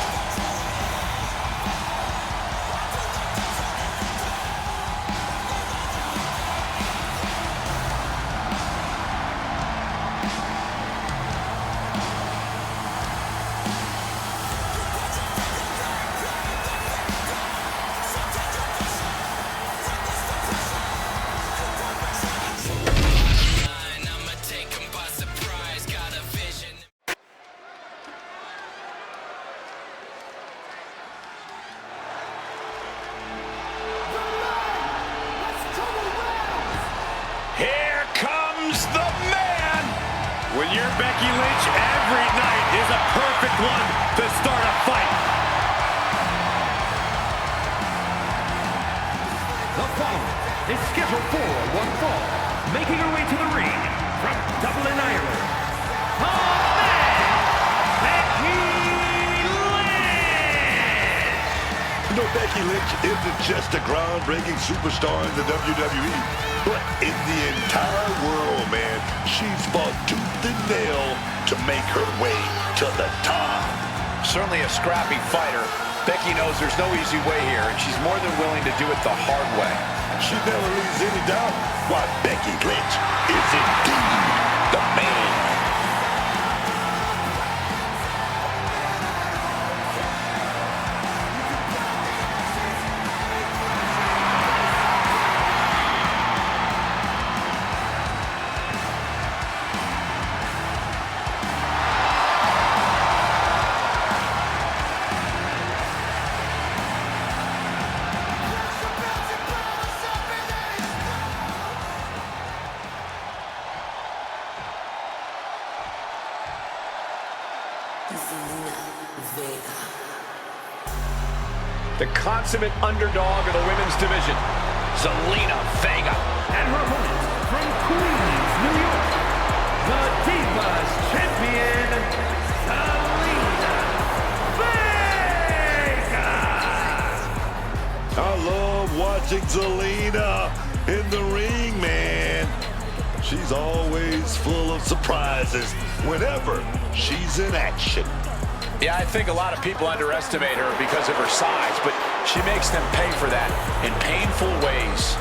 Here comes the man. When you're Becky Lynch, every night is a perfect one to start a fight. The following is scheduled for one fall, making her way to the ring from Dublin, Ireland. The man, Becky Lynch! You know, Becky Lynch isn't just a groundbreaking superstar in the WWE, but in the entire world, man. She's fought tooth and nail to make her way to the top. Certainly a scrappy fighter. Becky knows there's no easy way here, and she's more than willing to do it the hard way. She never leaves any doubt why Becky Lynch is indeed the man. Zelina, Vega. The consummate underdog of the women's division, Zelina Vega. And her opponent from Queens, New York, the Divas Champion, Zelina Vega! I love watching Zelina in the ring, man. She's always full of surprises whenever she's in action. Yeah, I think a lot of people underestimate her because of her size, but she makes them pay for that in painful ways.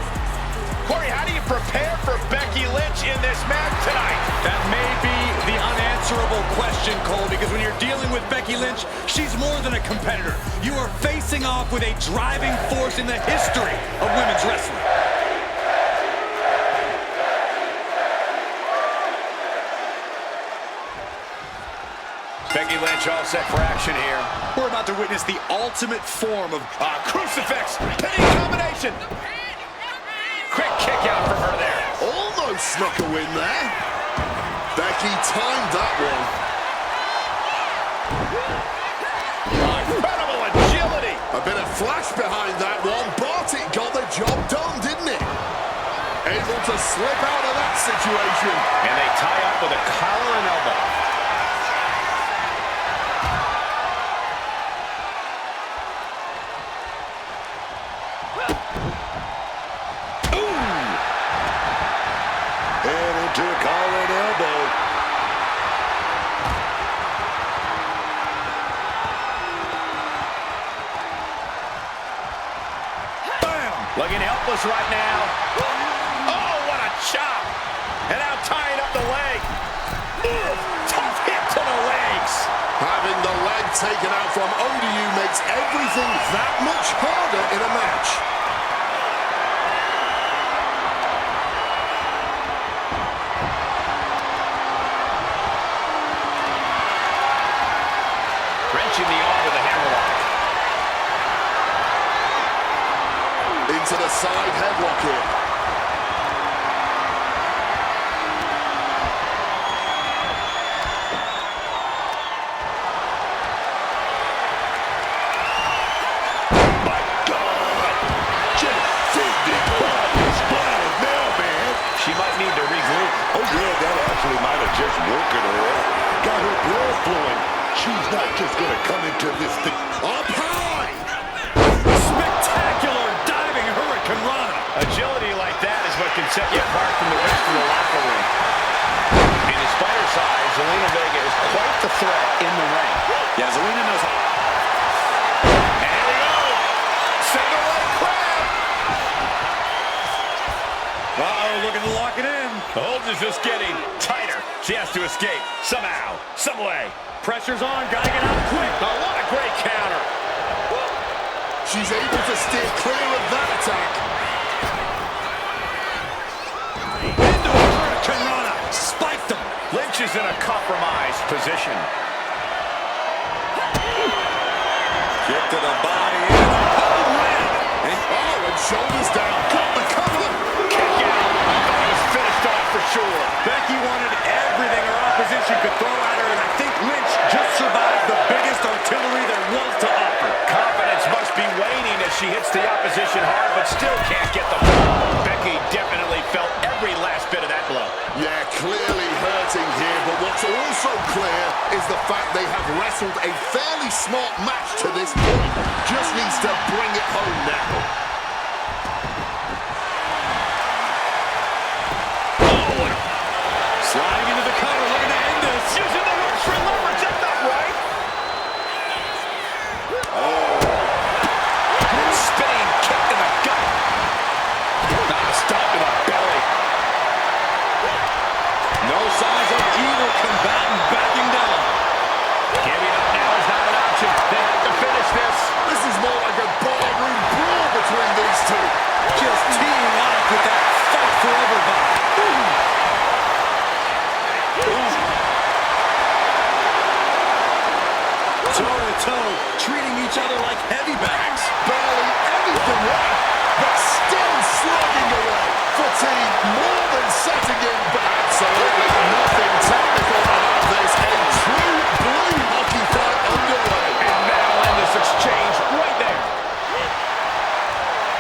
Corey, how do you prepare for Becky Lynch in this match tonight? That may be the unanswerable question, Cole, because when you're dealing with Becky Lynch, she's more than a competitor. You are facing off with a driving force in the history of women's wrestling. Becky Lynch all set for action here. We're about to witness the ultimate form of Crucifix, pinning combination. Quick kick out from her there. Almost snuck a win there. Becky timed that one. Incredible agility. A bit of flash behind that one, but it got the job done, didn't it? able to slip out of that situation. And they tie up with a collar and elbow. To a collar and elbow. Bam! Looking helpless right now. Oh, what a chop! And now tying up the leg. Ooh, tough hit to the legs. Having the leg taken out from under you makes everything that much harder in a match. Wrenching the arm with a hammerlock. Into the side headlock here. My God! Just sitting on his spine now, man. She might need to regroup. Oh, yeah, that actually might have just woken her up. Got her blood flowing. She's not just going to come into this thing. Up high! Spectacular diving Hurricane Rana. Agility like that is what can set you apart from the rest of the locker room. And despite her size, Zelina Vega is quite the threat in the ring. Yeah, Zelina knows how. And here we go. Single leg crab. Uh-oh, looking to lock it in. The hold is just getting tighter. She has to escape somehow, some way. Pressure's on, gotta get out quick. Oh, what a great counter. She's able to steer clear of that attack. Into a Hurricane Rana. Spiked him. Lynch is in a compromised position. Kick to the body. Oh, and shoulders down. Got the cover. Kick out. I thought it was finished off for sure. Becky wanted everything her opposition could throw at her, and I think Lynch just survived the biggest artillery there was to offer. Confidence must be waning as she hits the opposition hard, but still can't get the ball. Becky definitely felt every last bit of that blow. Yeah, clearly hurting here, but what's also clear is the fact they have wrestled a fairly smart match to this point. Just needs to bring it home now. Sliding into the cover, looking to end this. Using the ropes for leverage, that's not right. Spinning kick to the gut. Not a stop to the belly. No signs of either combatant backing down. Giving up now is not an option. They have to finish this. This is more like a ballroom brawl between these two. Just teeing off with that fight forever vibe. Toe-to-toe, treating each other like heavy bags. Barely anything right, but still slugging away. Fatigue more than setting in, but absolutely nothing technical about this. A true blue hockey fight underway. And that'll end this exchange right there.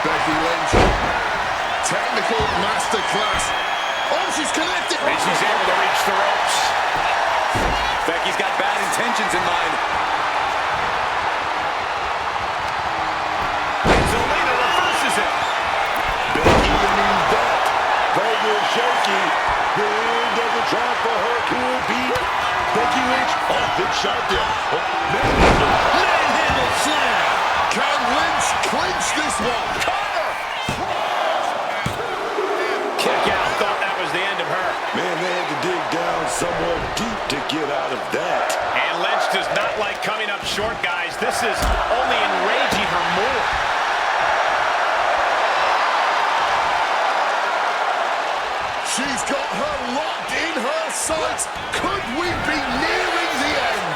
Becky Lynch, technical masterclass. Oh, she's connected. And she's able to reach the ropes. Becky's got bad intentions in mind. And Zelina reverses it. Becky needs that. Vega is shaky. The end of the track for her could be Becky Lynch. Oh, big shot there. Oh, Manhandle slam. Can Lynch clinch this one? Kick out. Thought that was the end of her. man, they had to dig down somewhere deep to get out of that. And Lynch does not like coming up short, guys. This is only enraging her more. She's got her locked in her sights. Could we be nearing the end?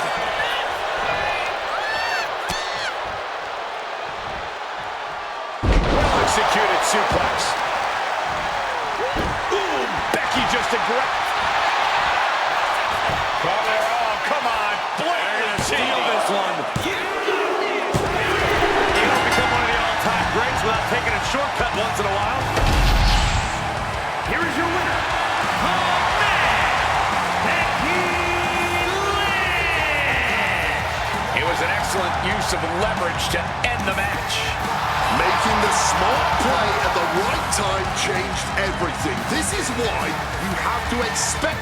Well-executed suplex. Ooh, Becky just aggressive. Oh, come on. Blair Steal this one. You don't become one of the all-time greats without taking a shortcut once in a while. excellent use of leverage to end the match. Making the smart play at the right time changed everything. This is why you have to expect...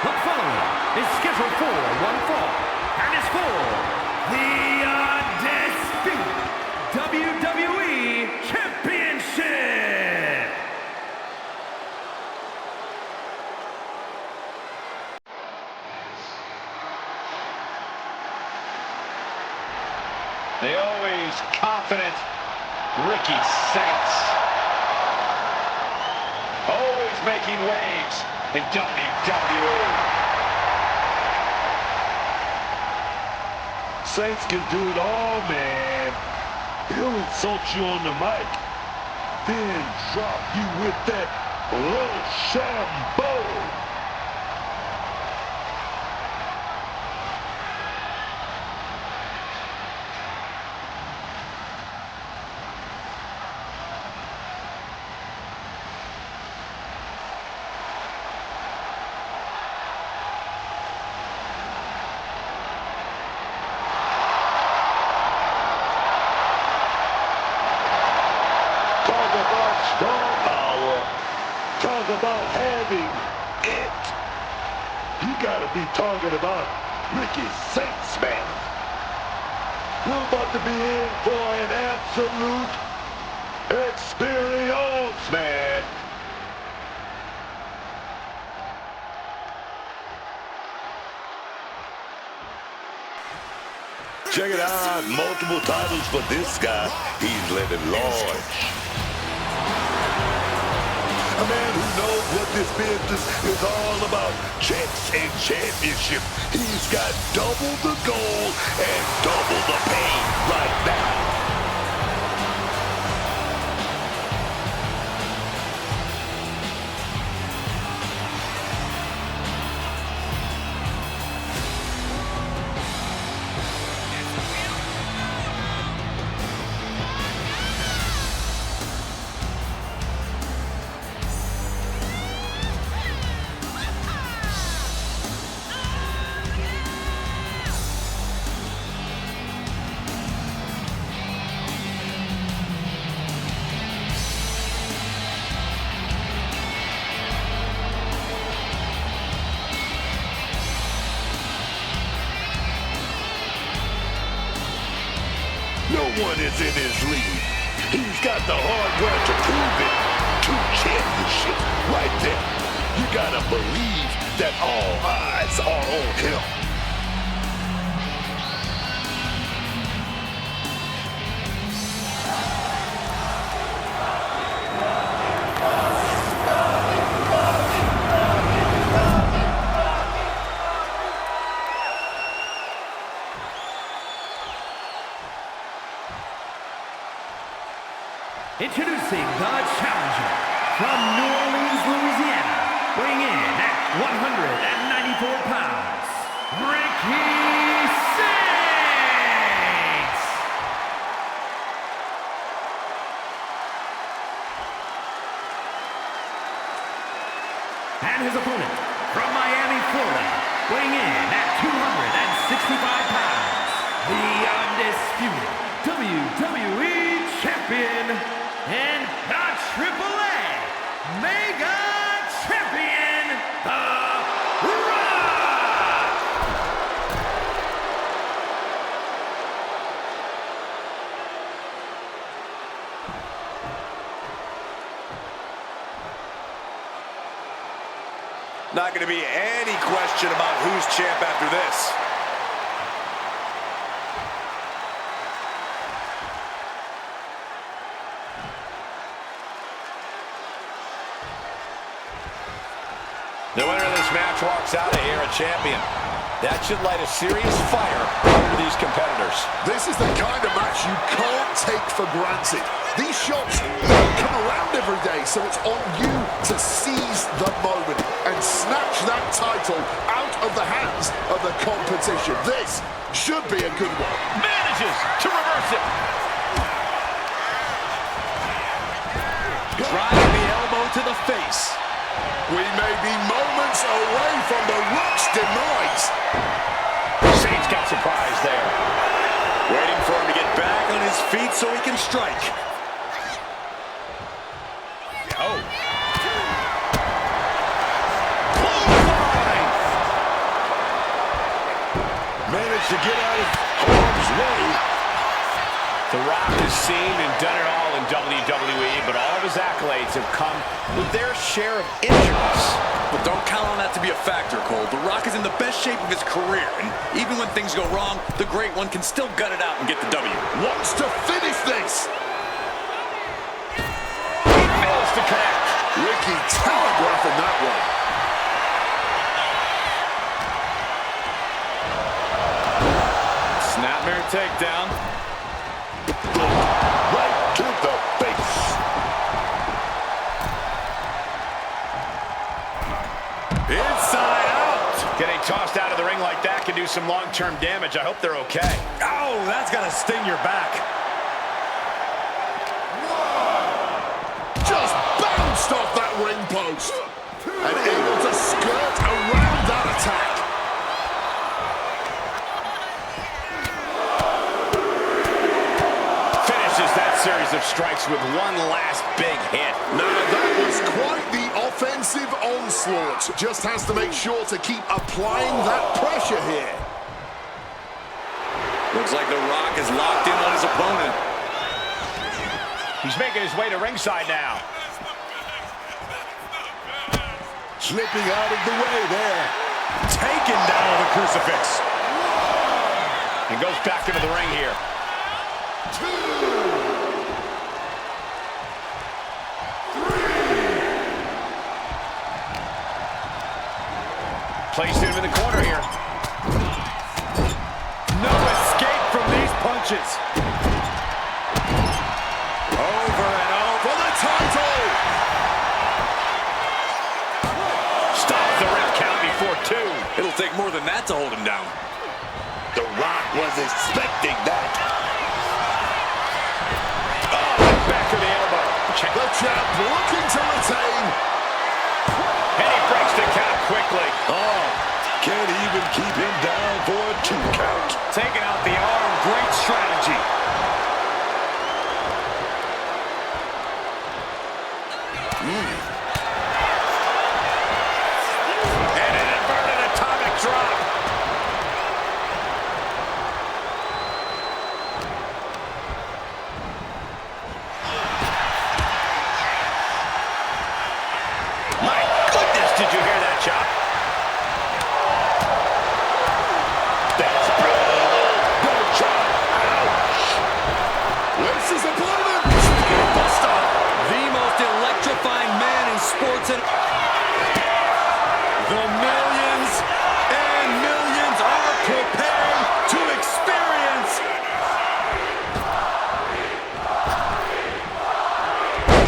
The following is scheduled for one fall and is for the Undisputed WWE Championship. The always confident Ricky Saints. Always making waves in WWE. Saints can do it all, man. He'll insult you on the mic, then drop you with that Rochambeau. Talk about star power. Talk about having it. You gotta be talking about Ricky Saints, man. We're about to be in for an absolute experience, man. Check it out, multiple titles for this guy. He's living large. A man who knows what this business is all about. Checks and championship. He's got double the gold and double the pain right now. No one is in his league. He's got the hardware to prove it. 2 championships right there. You gotta believe that all eyes are on him. Introducing the challenger from New Orleans, Louisiana, weighing in at 194 pounds, Ricky Saints! And his opponent from Miami, Florida, weighing in at 265 pounds, the undisputed WWE Champion and the AAA Mega Champion, The Rock! Not going to be any question about who's champ after this. The winner of this match walks out of here a champion. That should light a serious fire under these competitors. This is the kind of match you can't take for granted. These shots don't come around every day, so it's on you to seize the moment and snatch that title out of the hands of the competition. This should be a good one. Manages to reverse it. Driving the elbow to the face. We may be moments away from The Rock's demise. Saints got surprised there. Waiting for him to get back on his feet so he can strike. Oh. Managed to get out of harm's way. The Rock has seen and done it all in WWE, but all of his accolades have come with their share of injuries. But don't count on that to be a factor, Cole. The Rock is in the best shape of his career, and even when things go wrong, the Great One can still gut it out and get the W. Wants to finish this. He fails to connect. Ricky telegraphing that one. Snapmare takedown. Right to the face. Inside out. Getting tossed out of the ring like that can do some long-term damage. I hope they're okay. Oh, that's got to sting your back. Just bounced off that ring post. And able to skirt around that attack. Finishes that series of strikes with one last big hit. Now that was quite the offensive onslaught. Just has to make sure to keep applying that pressure here. Looks like The Rock is locked in on his opponent. He's making his way to ringside now. Slipping out of the way there. Taken down with a crucifix. And goes back into the ring here. Placed him in the corner here. No escape from these punches. Over and over. For the title! Stop the ref count before two. It'll take more than that to hold him down. The Rock was expecting that. Back to the elbow. Check. The champ looking to retain. And he breaks the count quickly. Oh, can't even keep him down for a 2 count. Taking out the arm. Great strategy. And an inverted atomic drop. My goodness, did you hear that chop? That's brutal. Good chop. Ouch. This is opponent. Buster. The most electrifying man in sports and The millions and millions are preparing to experience.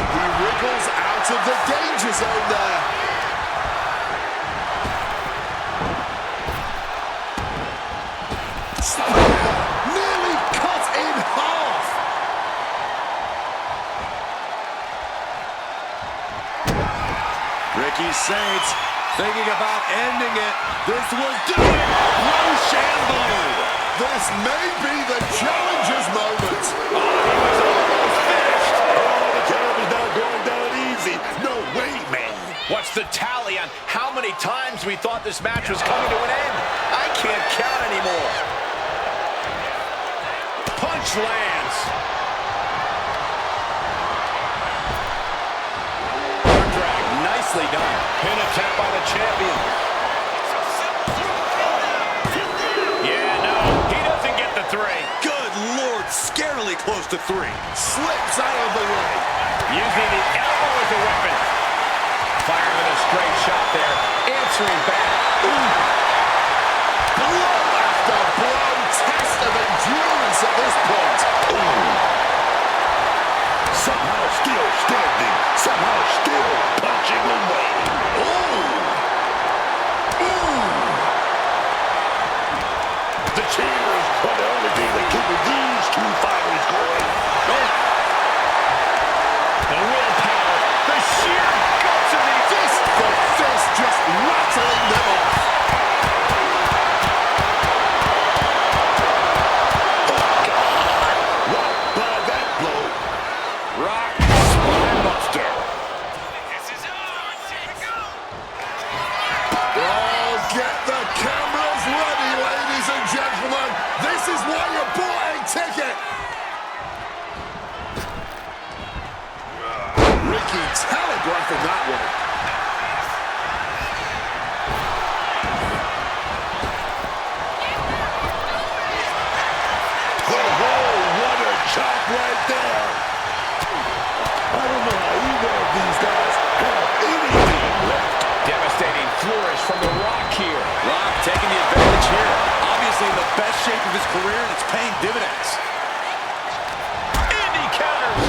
He wriggles out of the danger zone there. Nearly cut in half. Ricky Saints thinking about ending it. This will do it. Rochambeau. This may be the challenger's moment. The count is not going down easy. No way, man. What's the tally on how many times we thought this match was coming to an end? I can't count anymore. Punch lands. Arm drag, nicely done. Pin attempt by the champion. Yeah, no, he doesn't get the three. good Lord, scarily close to 3. Slips out of the way. Using the elbow as a weapon. Firing with a straight shot there. Answering back. Blow after blow. Test of endurance at this point. Somehow still standing. Somehow still punching away. The cheers are the only thing that keeping these two fighters going. The willpower. The sheer chop right there. I don't know how either of these guys have anything left. Devastating flourish from The Rock here. Rock taking the advantage here. Obviously in the best shape of his career, and it's paying dividends. Indy counters.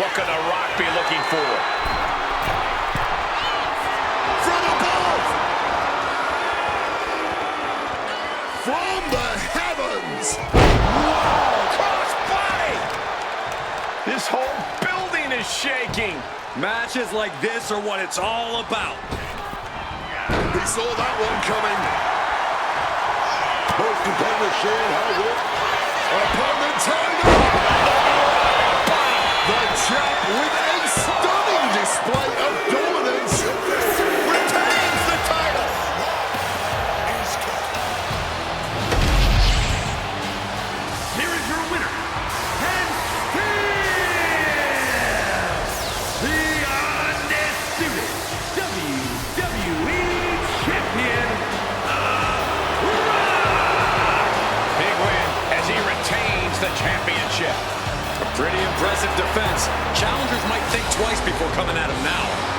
What could The Rock be looking for? From above! From the heavens! Wow, cross body! This whole building is shaking. Matches like this are what it's all about. He saw that one coming. Both competitors sharing how well. Opponent turned up. The champ with a stunning display of dominance retains the title. Here is your winner, and still the undisputed WWE Champion, Big win as he retains the championship. A pretty impressive defense. Challengers might think twice before coming at him now.